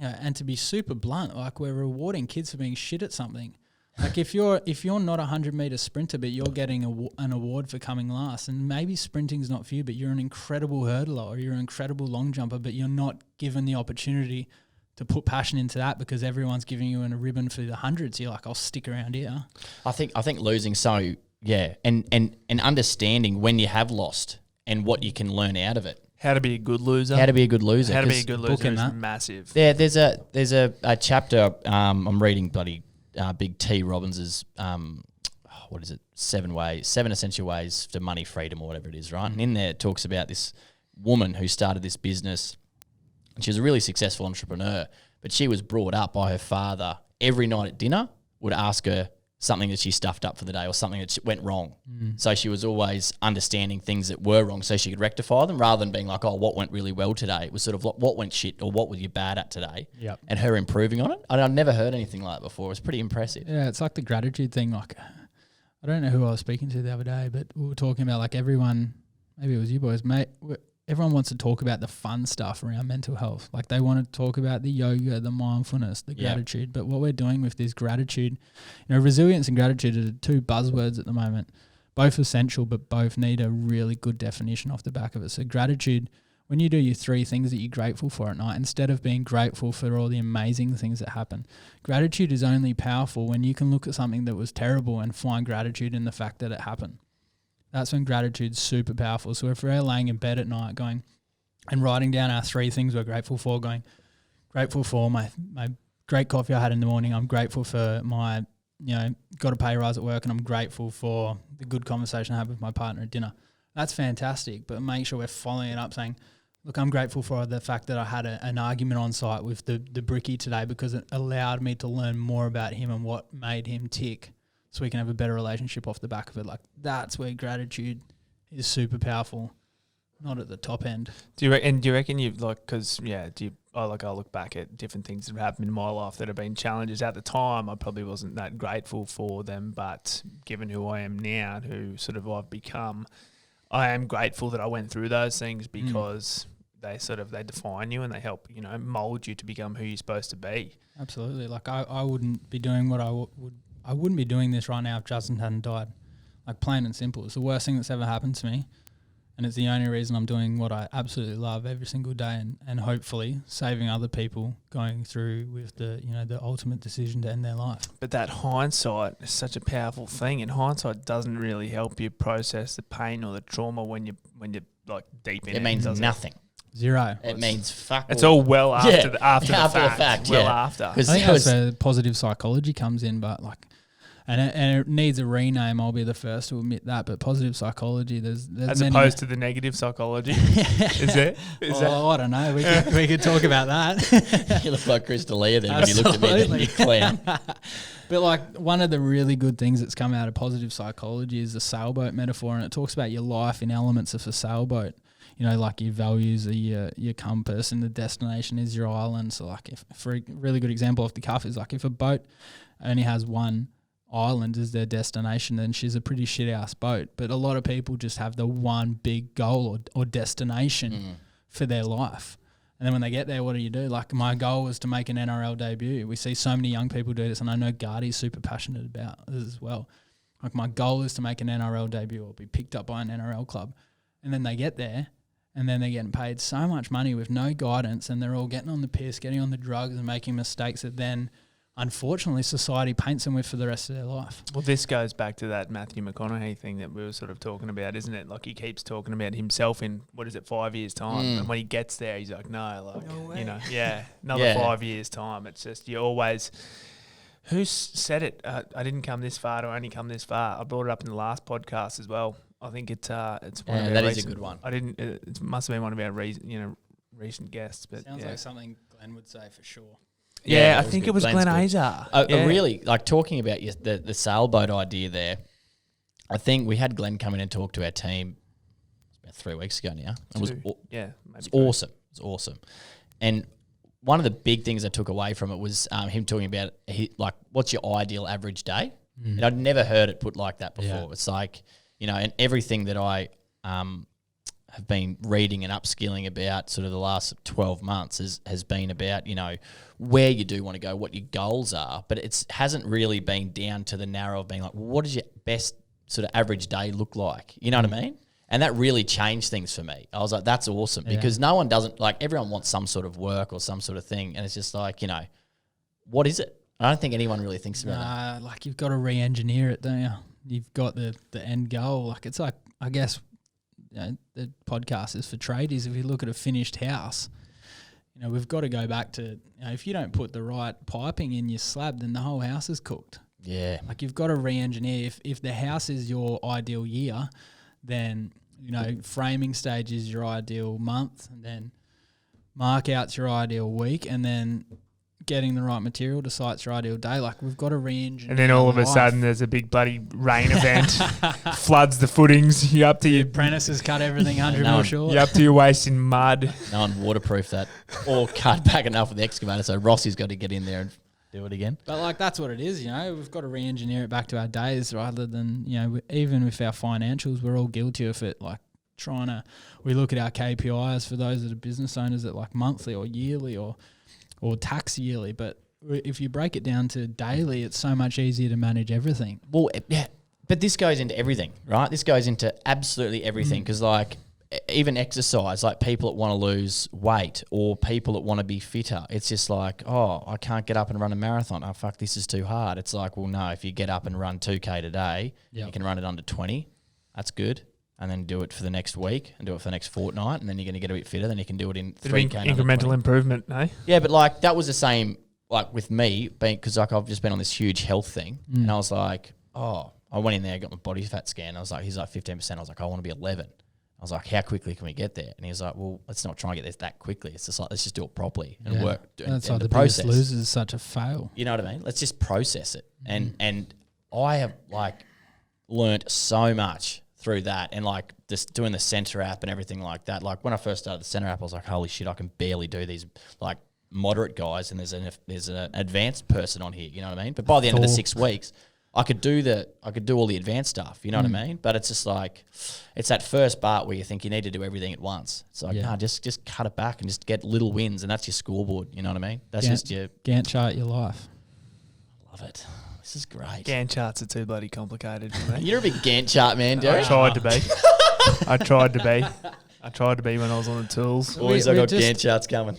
and to be super blunt, like we're rewarding kids for being shit at something. Like if you're not a 100-meter sprinter, but you're getting an award for coming last, and maybe sprinting's not for you, but you're an incredible hurdler or you're an incredible long jumper, but you're not given the opportunity to put passion into that because everyone's giving you a ribbon for the hundreds. You're like, I'll stick around here. I think losing and understanding when you have lost and what you can learn out of it. How to be a good loser. How to be a good loser is massive. Yeah, there's a chapter I'm reading Big T. Robbins's, 7 essential ways to money freedom or whatever it is, right? And in there it talks about this woman who started this business, and she was a really successful entrepreneur, but she was brought up by her father every night at dinner would ask her something that she stuffed up for the day or something that went wrong. So she was always understanding things that were wrong so she could rectify them rather than being like, what went really well today? It was sort of like, what went shit or what were you bad at today? Yep. And her improving on it. I've never heard anything like that before. It's pretty impressive. Yeah, it's like the gratitude thing. Like, I don't know who I was speaking to the other day, but we were talking about like everyone, maybe it was you boys, mate, everyone wants to talk about the fun stuff around mental health. Like they want to talk about the yoga, the mindfulness, the gratitude. But what we're doing with this gratitude, resilience and gratitude are the two buzzwords at the moment, both essential, but both need a really good definition off the back of it. So gratitude, when you do your 3 things that you're grateful for at night, instead of being grateful for all the amazing things that happen, gratitude is only powerful when you can look at something that was terrible and find gratitude in the fact that it happened. That's when gratitude's super powerful. So if we're laying in bed at night going and writing down our 3 things we're grateful for, going, grateful for my great coffee I had in the morning, I'm grateful for my, got a pay rise at work, and I'm grateful for the good conversation I had with my partner at dinner. That's fantastic, but make sure we're following it up saying, look, I'm grateful for the fact that I had an argument on site with the brickie today because it allowed me to learn more about him and what made him tick, so we can have a better relationship off the back of it. Like that's where gratitude is super powerful, not at the top end. Do you reckon you've I look back at different things that have happened in my life that have been challenges. At the time, I probably wasn't that grateful for them, but given who I am now, who sort of I've become, I am grateful that I went through those things because they define you and they help, mold you to become who you're supposed to be. Absolutely. Like I wouldn't be doing what I wouldn't be doing this right now if Justin hadn't died. Like plain and simple. It's the worst thing that's ever happened to me. And it's the only reason I'm doing what I absolutely love every single day, and hopefully saving other people going through with the ultimate decision to end their life. But that hindsight is such a powerful thing, and hindsight doesn't really help you process the pain or the trauma when you're like deep in it. It means nothing. Zero. It means fuck. It's all well after the after fact. yeah. Well after. I think that's where positive psychology comes in, but and it needs a rename. I'll be the first to admit that. But positive psychology, there's as opposed to the negative psychology, is it? I don't know. We could talk about that. You look like Chris D'Elia then when you looked at me, then you clown. But like one of the really good things that's come out of positive psychology is the sailboat metaphor, and it talks about your life in elements of a sailboat. Like your values are your compass, and the destination is your island. So like, for a really good example off the cuff is like if a boat only has one island as their destination, then she's a pretty shit ass boat. But a lot of people just have the one big goal or destination for their life. And then when they get there, what do? Like my goal was to make an NRL debut. We see so many young people do this, and I know Gardy's super passionate about this as well. Like my goal is to make an NRL debut or be picked up by an NRL club. And then they get there, and then they're getting paid so much money with no guidance, and they're all getting on the piss, getting on the drugs and making mistakes that then unfortunately society paints them with for the rest of their life. Well, this goes back to that Matthew McConaughey thing that we were sort of talking about, isn't it? Like he keeps talking about himself in, 5 years' time? And when he gets there, he's like, no way. Another 5 years' time. It's just, you always... Who said it? I didn't come this far to only come this far. I brought it up in the last podcast as well. I think it's one of our that is a good one. I didn't. It must have been one of our recent guests. But sounds like something Glenn would say for sure. Yeah, I think it was Glenn Azar. Really, like talking about the sailboat idea there, I think we had Glenn come in and talk to our team about 3 weeks ago now. It was awesome. It was awesome. And one of the big things I took away from it was him talking about what's your ideal average day? And I'd never heard it put like that before. Yeah. It's like, and everything that I have been reading and upskilling about sort of the last 12 months has been about, where you do want to go, what your goals are, but it hasn't really been down to the narrow of being like, well, what does your best sort of average day look like? You know what I mean? And that really changed things for me. I was like, that's awesome because no one doesn't, like everyone wants some sort of work or some sort of thing. And it's just like, what is it? I don't think anyone really thinks about that. Like you've got to re-engineer it, don't you? You've got the end goal. Like it's like, I guess, the podcast is for tradies. If you look at a finished house, we've got to go back to, if you don't put the right piping in your slab, then the whole house is cooked. Yeah. Like you've got to re-engineer. If the house is your ideal year, then, framing stage is your ideal month, and then mark out's your ideal week, and then getting the right material to site's your ideal day. Like we've got to re-engineer. And then all of a sudden there's a big bloody rain event, floods the footings. You're up to your apprentices cut everything 100 mil short. You're up to your waist in mud. No one waterproofed that or cut back enough with the excavator. So Rossi's got to get in there and do it again. But like that's what it is, we've got to re-engineer it back to our days rather than, even with our financials, we're all guilty of it. Like we look at our KPIs for those that are business owners at like monthly or yearly or tax yearly. But if you break it down to daily, it's so much easier to manage everything. Well, yeah, but this goes into everything, right? This goes into absolutely everything because like even exercise, like people that want to lose weight or people that want to be fitter, it's just like, oh, I can't get up and run a marathon. Oh, fuck, this is too hard. It's like, well, no, if you get up and run 2K today, you can run it under 20. That's good. And then do it for the next week and do it for the next fortnight, and then you're going to get a bit fitter. Then you can do it in 3K. Incremental improvement, eh? Yeah, but like that was the same like with me, because like I've just been on this huge health thing, and I was like, oh, I went in there, got my body fat scan. I was like, he's like 15%. I was like, I want to be 11. I was like, how quickly can we get there? And he was like, well, let's not try and get there that quickly. It's just like, let's just do it properly and work. That's why the process losers is such a fail. You know what I mean? Let's just process it. And I have like learnt so much through that, and like just doing the Center app and everything like that. Like when I first started the Center app, I was like, holy shit, I can barely do these like moderate guys, and there's an advanced person on here. You know what I mean? But by the end of the 6 weeks, I could do all the advanced stuff. You know what I mean? But it's just like it's that first part where you think you need to do everything at once. It's like nah, just cut it back and just get little wins, and that's your scoreboard. You know what I mean? That's just your Gantt chart your life. I love it. This is great. Gantt charts are too bloody complicated for me. You're a big Gantt chart man, Derek. I tried to be. I tried to be. I tried to be when I was on the tools. Boys, I got Gantt charts coming.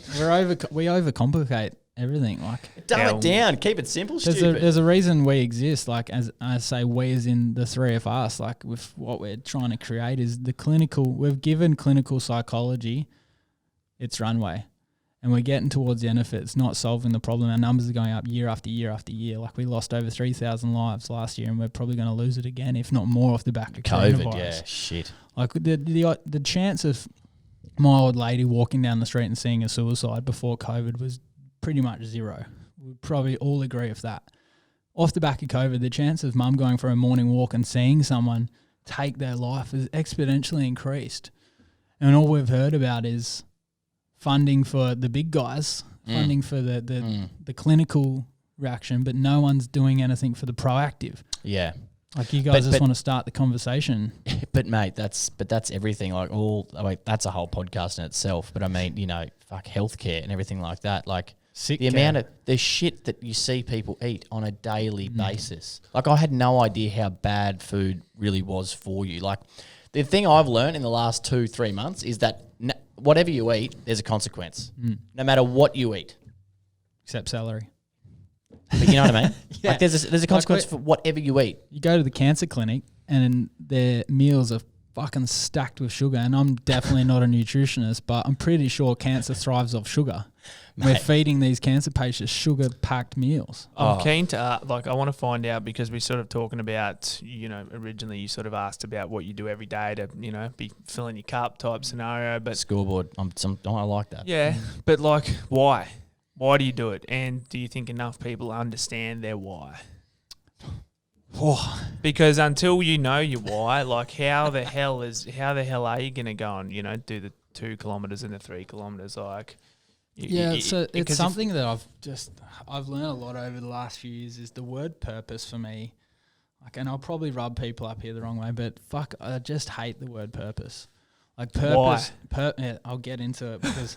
We overcomplicate everything. Like, Dumb it down. Keep it simple, there's stupid. there's a reason we exist. Like, as I say, we as in the three of us. Like, with what we're trying to create is the clinical. We've given clinical psychology its runway, and we're getting towards the end of it. It's not solving the problem. Our numbers are going up year after year after year. Like, we lost over 3,000 lives last year, and we're probably going to lose it again, if not more, off the back of COVID. coronavirus. Yeah, shit. Like, the chance of my old lady walking down the street and seeing a suicide before COVID was pretty much zero. We probably all agree with that. Off the back of COVID, the chance of mum going for a morning walk and seeing someone take their life has exponentially increased. And all we've heard about is funding for the big guys, funding for the clinical reaction, but no one's doing anything for the proactive. Yeah. Like, you guys just want to start the conversation. But mate, that's everything. Like, that's a whole podcast in itself. But I mean, fuck healthcare and everything like that. Like, Sick the care. amount of the shit that you see people eat on a daily basis. Like, I had no idea how bad food really was for you. Like, the thing I've learned in the last 2-3 months is that whatever you eat, there's a consequence. No matter what you eat. Except celery. But you know what I mean? Yeah. Like, there's a consequence for whatever you eat. You go to the cancer clinic and their meals are fucking stacked with sugar, and I'm definitely not a nutritionist, but I'm pretty sure cancer thrives off sugar. We're feeding these cancer patients sugar-packed meals. I'm keen to, I want to find out, because we're sort of talking about, originally you sort of asked about what you do every day to, be filling your cup type scenario. But Scoreboard. I like that. yeah, but like, why? Why do you do it? And do you think enough people understand their why? Because until you know your why, like, how the hell are you going to go and, do the 2 kilometres and the 3 kilometres? Like, it's something that I've learned a lot over the last few years, is the word purpose for me. Like, and I'll probably rub people up here the wrong way, but fuck, I just hate the word purpose. Like, purpose. Why? I'll get into it because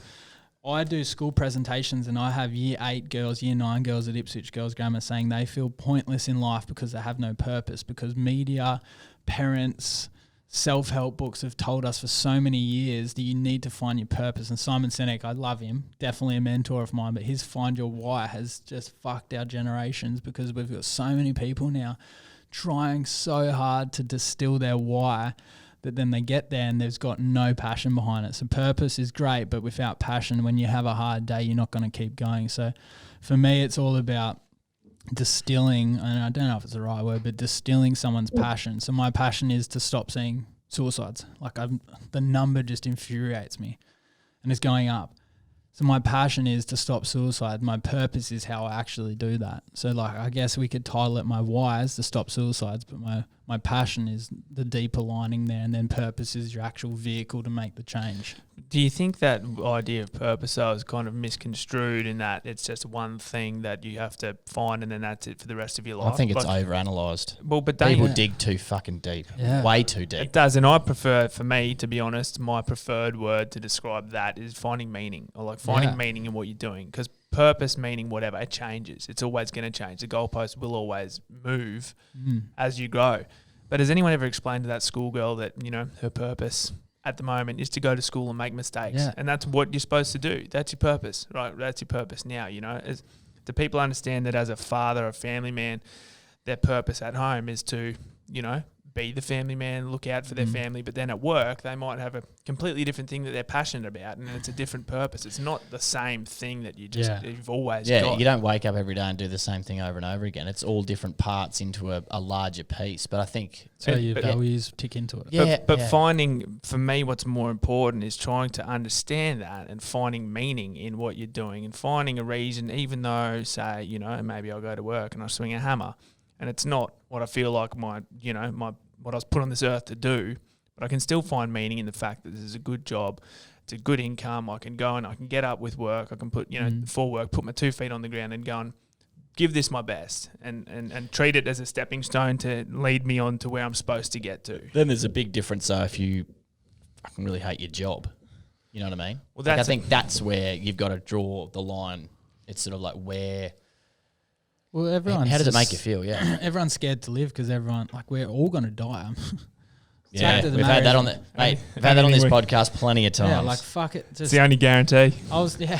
I do school presentations, and I have year 8 girls, year 9 girls at Ipswich Girls Grammar saying they feel pointless in life because they have no purpose, because media, parents, self-help books have told us for so many years that you need to find your purpose. And Simon Sinek, I love him, definitely a mentor of mine, but his Find Your Why has just fucked our generations, because we've got so many people now trying so hard to distill their why that then they get there and there's got no passion behind it. So purpose is great, but without passion, when you have a hard day, you're not going to keep going. So for me, it's all about distilling, and I don't know if it's the right word, but distilling someone's passion. So my passion is to stop seeing suicides. Like, the number just infuriates me, and it's going up. So my passion is to stop suicide. My purpose is how I actually do that. So, like, I guess we could title it my why is to stop suicides, but my passion is the deeper lining there, and then purpose is your actual vehicle to make the change. Do you think that idea of purpose is kind of misconstrued, in that it's just one thing that you have to find and then that's it for the rest of your life? I think it's overanalyzed. Well, but people dig too fucking deep. Yeah. Way too deep. It does, and I prefer, for me, to be honest, my preferred word to describe that is finding meaning, or like finding meaning in what you're doing, because purpose, meaning, whatever, it changes. It's always going to change. The goalpost will always move as you grow. But has anyone ever explained to that schoolgirl that, her purpose at the moment is to go to school and make mistakes? Yeah. And that's what you're supposed to do. That's your purpose, right? That's your purpose now, do people understand that as a father, a family man, their purpose at home is to, be the family man, look out for their family, but then at work they might have a completely different thing that they're passionate about, and it's a different purpose. It's not the same thing that you've always got. You don't wake up every day and do the same thing over and over again. It's all different parts into a larger piece. But I think so your values tick into it. But finding, for me, what's more important is trying to understand that and finding meaning in what you're doing, and finding a reason, even though, say, maybe I'll go to work and I'll swing a hammer, and it's not what I feel like what I was put on this earth to do, but I can still find meaning in the fact that this is a good job, it's a good income, I can go and I can get up with work, I can put, for work, put my 2 feet on the ground and go and give this my best, and treat it as a stepping stone to lead me on to where I'm supposed to get to. Then there's a big difference, though, if you fucking really hate your job. You know what I mean? Well, I think that's where you've got to draw the line. It's sort of like where... Well, how does it make you feel? Yeah. Everyone's scared to live because we're all going to die. Yeah, to the we've had that marriage. on the mate. We've had that on this podcast plenty of times. Yeah, like fuck it. It's Just, the only guarantee. I was yeah,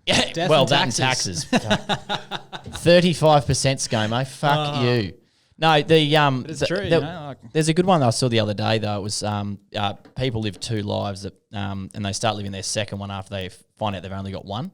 death well, and that and taxes. taxes. 35% ScoMo. Fuck you. No, it's true. There's a good one that I saw the other day though. It was people live two lives that and they start living their second one after they find out they've only got one.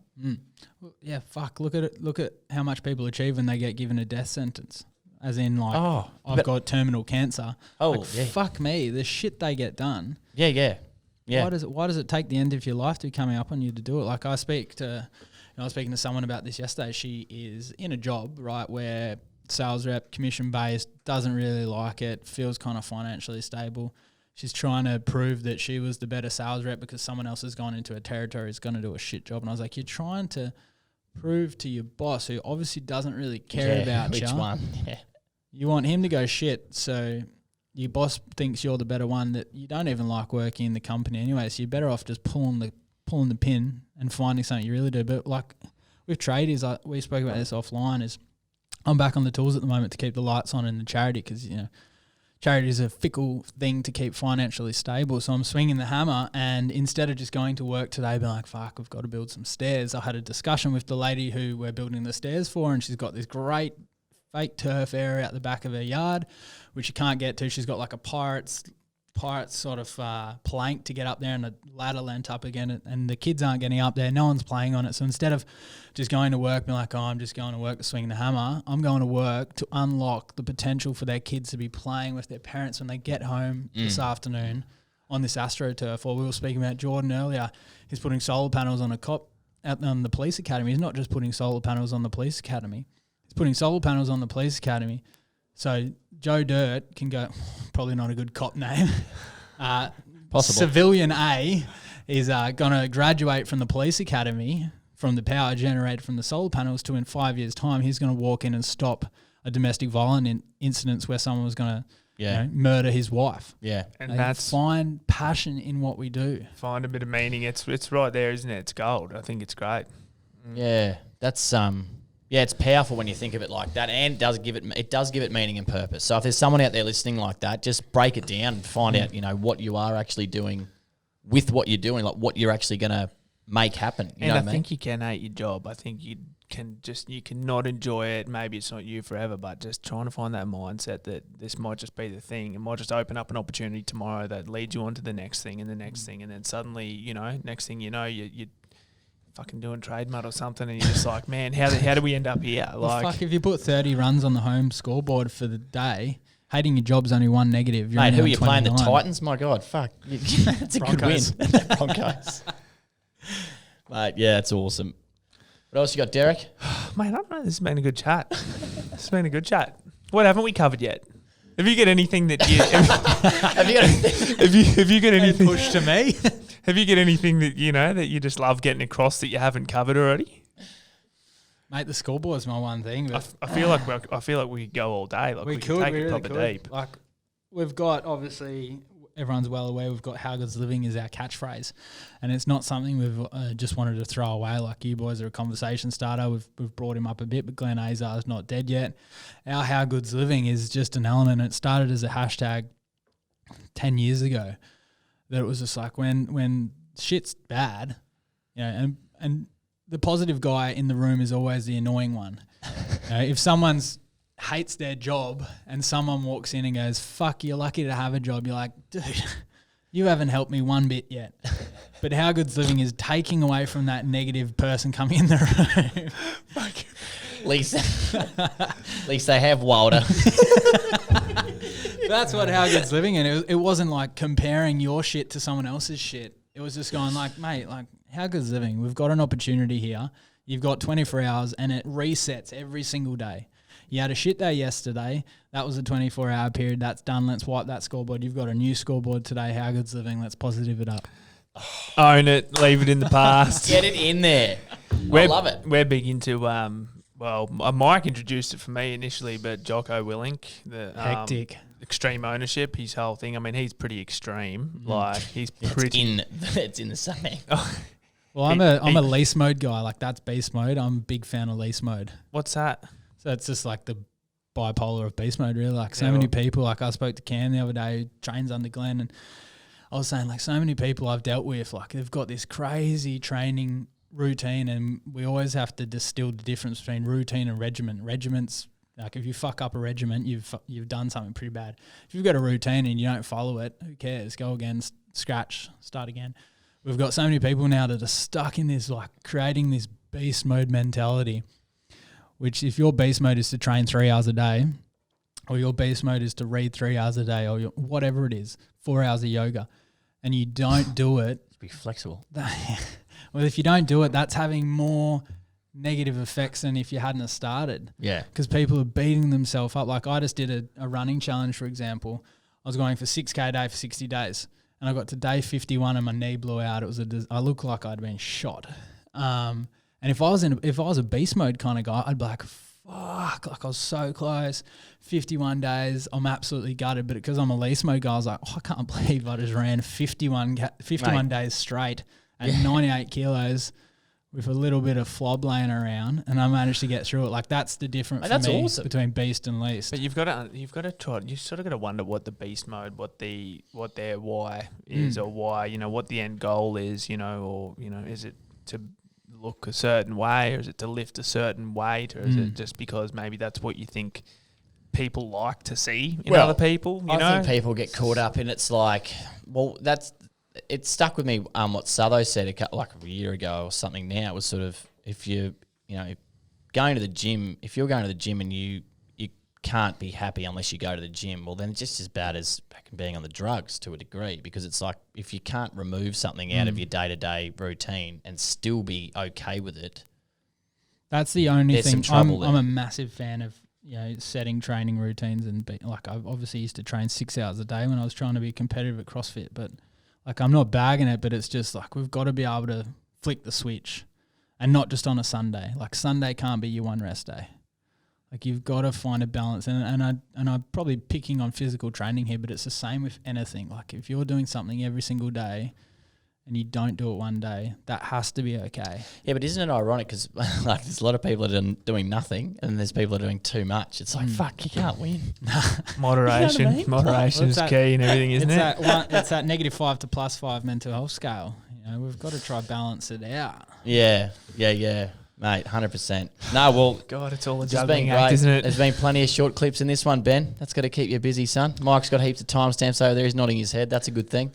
Well, yeah, fuck. Look at it. Look at how much people achieve when they get given a death sentence. As in, like, I've got terminal cancer. Oh, like, yeah. Fuck me. The shit they get done. Yeah. Why does it take the end of your life to be coming up on you to do it? Like, I was speaking to someone about this yesterday. She is in a job, right, where sales rep, commission based, doesn't really like it, feels kind of financially stable. She's trying to prove that she was the better sales rep because someone else has gone into a territory is going to do a shit job. And I was like, you're trying to prove to your boss, who obviously doesn't really care about which you. one? Yeah. You want him to go shit, so your boss thinks you're the better one, that you don't even like working in the company anyway, so you're better off just pulling the pin and finding something you really do. But like with tradies, we spoke about this offline, is I'm back on the tools at the moment to keep the lights on in the charity because, charity is a fickle thing to keep financially stable. So I'm swinging the hammer, and instead of just going to work today being like, fuck, we've got to build some stairs, I had a discussion with the lady who we're building the stairs for, and she's got this great fake turf area out the back of her yard, which you can't get to. She's got like a pirate's sort of plank to get up there and a ladder lent up again, and the kids aren't getting up there. No one's playing on it. So instead of just going to work, being like, oh, I'm just going to work to swing the hammer, I'm going to work to unlock the potential for their kids to be playing with their parents when they get home this afternoon on this AstroTurf. Or we were speaking about Jordan earlier. He's putting solar panels on a cop out on the police academy. He's not just putting solar panels on the police academy. He's putting solar panels on the police academy. So Joe Dirt can go, probably not a good cop name. Possible. Civilian A is going to graduate from the police academy from the power generated from the solar panels to, in 5 years' time, he's going to walk in and stop a domestic violence incidents where someone was going to murder his wife. Yeah. And They that's find passion in what we do. find a bit of meaning. It's right there, isn't it? It's gold. I think it's great. Yeah. That's it's powerful when you think of it like that, and it does give it meaning and purpose. So if there's someone out there listening like that, just break it down and find out, what you are actually doing with what you're doing, like what you're actually going to make happen. You know what I mean? think you can hate your job. I think you can not enjoy it. Maybe it's not you forever, but just trying to find that mindset that this might just be the thing. It might just open up an opportunity tomorrow that leads you on to the next thing and the next thing, and then suddenly, next thing you know, you fucking doing TradeMutt or something, and you're just like, man, how do we end up here? Well, fuck, if you put 30 runs on the home scoreboard for the day, hating your job's only one negative. You're Mate, only who are on you playing? The 29. Titans? My God, fuck. It's a good win. Broncos. Mate, yeah, it's awesome. What else you got, Derek? Mate, I don't know. This has been a good chat. What haven't we covered yet? Have you got anything that you... Have you got anything? have you got anything... Push to me. Have you got anything that, that you just love getting across that you haven't covered already? Mate, the scoreboard's my one thing. But I feel like we could go all day. Like we could take it really proper deep. Like, we've got, obviously, everyone's well aware, we've got how good's living is our catchphrase, and it's not something we've just wanted to throw away. Like, you boys are a conversation starter. We've brought him up a bit, but Glenn Azar's not dead yet. Our how good's living is just an element. It started as a hashtag 10 years ago. That it was just like when shit's bad, and the positive guy in the room is always the annoying one. If someone's hates their job and someone walks in and goes, fuck, you're lucky to have a job, you're like, dude, you haven't helped me one bit yet. But how good's living is taking away from that negative person coming in the room. At least they have Wilder. That's what how good's living, and it wasn't like comparing your shit to someone else's shit. It was just going like, mate, like, how good's living? We've got an opportunity here. You've got 24 hours, and it resets every single day. You had a shit day yesterday. That was a 24-hour period. That's done. Let's wipe that scoreboard. You've got a new scoreboard today. How good's living? Let's positive it up. Own it. Leave it in the past. Get it in there. I love it. We're big into Mike introduced it for me initially, but Jocko Willink, the Hectic. Extreme ownership, his whole thing. I mean, he's pretty extreme. Like, he's It's pretty. in the saying. Well, I'm a lease mode guy. Like, that's beast mode. I'm a big fan of lease mode. What's that? So it's just like the bipolar of beast mode, really. Like, so Yeah, many people, like I spoke to Cam the other day, who trains under Glenn, and I was saying, like, so many people I've dealt with, like, they've got this crazy training routine, and we always have to distill the difference between routine and regiment. Regiments, like, if you fuck up a regiment, you've done something pretty bad. If you've got a routine and you don't follow it, who cares? Go again, scratch, start again. We've got so many people now that are stuck in this, like, creating this beast mode mentality, which if your beast mode is to train 3 hours a day, or your beast mode is to read 3 hours a day, or whatever it is, 4 hours of yoga, and you don't do it. Be flexible. Well, if you don't do it, that's having more negative effects than if you hadn't have started. Yeah. Because people are beating themselves up. Like, I just did a running challenge, for example. I was going for 6K a day for 60 days. And I got to day 51 and my knee blew out. I looked like I'd been shot. And if I was a beast mode kind of guy, I'd be like, fuck, like, I was so close. 51 days, I'm absolutely gutted. But because I'm a least mode guy, I was like, I can't believe I just ran 51 days straight at 98 kilos with a little bit of flob laying around, and I managed to get through it. Like, that's the difference for me between beast and least. But you've got to try. You sort of got to wonder what the beast mode, what their why is, or why, you know, what the end goal is, you know, or, you know, is it to look a certain way, or is it to lift a certain weight, or is it just because maybe that's what you think people like to see in other people? I think people get caught up in, it's like, well, it stuck with me. What Sutho said a year ago or something. Now it was sort of, if you're going to the gym, and you can't be happy unless you go to the gym, well, then it's just as bad as being on the drugs to a degree, because it's like, if you can't remove something out of your day-to-day routine and still be okay with it, that's the only there's thing. some trouble I'm a massive fan of, you know, setting training routines, and like, I obviously used to train 6 hours a day when I was trying to be competitive at CrossFit, but like, I'm not bagging it, but it's just like, we've got to be able to flick the switch, and not just on a Sunday. Like, Sunday can't be your one rest day. Like, you've got to find a balance, and I'm probably picking on physical training here, but it's the same with anything. Like, if you're doing something every single day and you don't do it one day, that has to be okay. Yeah, but isn't it ironic? Because like, there's a lot of people that are doing nothing, and there's people that are doing too much. It's like, fuck, you can't win. Moderation, You know what I mean? moderation is key and everything, isn't it? It's that -5 to +5 mental health scale. You know, we've got to try balance it out. Yeah, mate, 100%. No, well, God, it's all a it's been juggling great. act, isn't it? There's been plenty of short clips in this one, Ben. That's got to keep you busy, son. Mike's got heaps of timestamps over there. He's nodding his head. That's a good thing.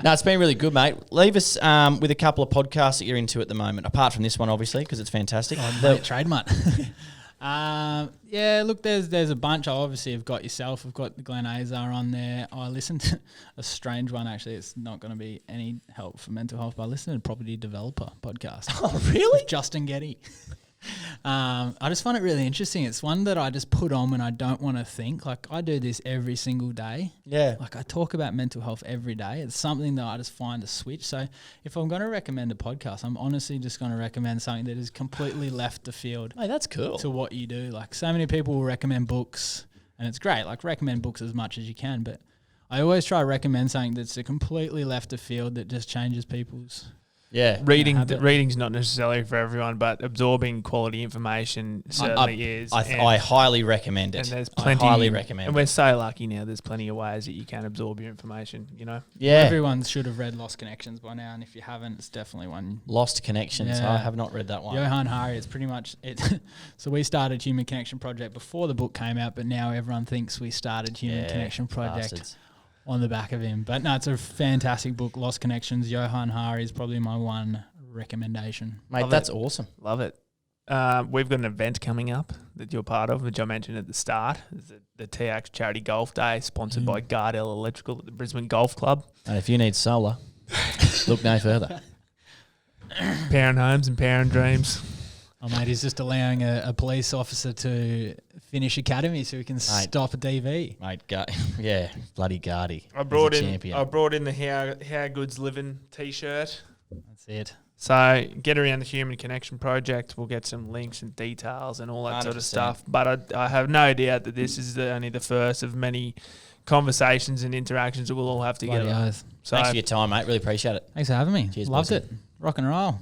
No, it's been really good, mate. Leave us with a couple of podcasts that you're into at the moment, apart from this one, obviously, because it's fantastic. TradeMutt. Yeah, look, there's a bunch. I obviously have got yourself. I've got the Glen Azar on there. I listened to a strange one, actually. It's not going to be any help for mental health, but I listened to a Property Developer podcast. Oh, really? With Justin Getty. I just find it really interesting. It's one that I just put on when I don't want to think. Like, I do this every single day. Yeah. Like, I talk about mental health every day. It's something that I just find a switch. So if I'm going to recommend a podcast, I'm honestly just going to recommend something that is completely left the field. Hey, that's cool. To what you do. Like, so many people will recommend books, and it's great. Like, recommend books as much as you can, but I always try to recommend something that's a completely left the field that just changes people's. Yeah. Reading's not necessarily for everyone, but absorbing quality information certainly is. I highly recommend it. And there's plenty. I highly recommend and it. we're so lucky now. There's plenty of ways that you can absorb your information, you know? Yeah. Everyone should have read Lost Connections by now, and if you haven't, it's definitely one. Lost Connections. Yeah. I have not read that one. Johan Hari, it's pretty much it. So we started Human Connection Project before the book came out, but now everyone thinks we started Human Connection Project. Bastards. On the back of him. But no, it's a fantastic book, Lost Connections. Johan Hari is probably my one recommendation. Mate, that's awesome. Love it. We've got an event coming up that you're part of, which I mentioned at the start. It's the TX Charity Golf Day, sponsored by Gardell Electrical at the Brisbane Golf Club. And if you need solar, look no further. Parent homes and parent dreams. Oh, mate, he's just allowing a police officer to finish academy so he can stop a DV. Mate, bloody Gardy. I brought in the How Good's Living T-shirt. That's it. So get around the Human Connection Project. We'll get some links and details and all that 100%. sort of stuff. But I have no doubt that this is only the first of many conversations and interactions that we'll all have together. Bloody oath. Thanks for your time, mate. Really appreciate it. Thanks for having me. Cheers, Loved Boycie. it. Rock and roll.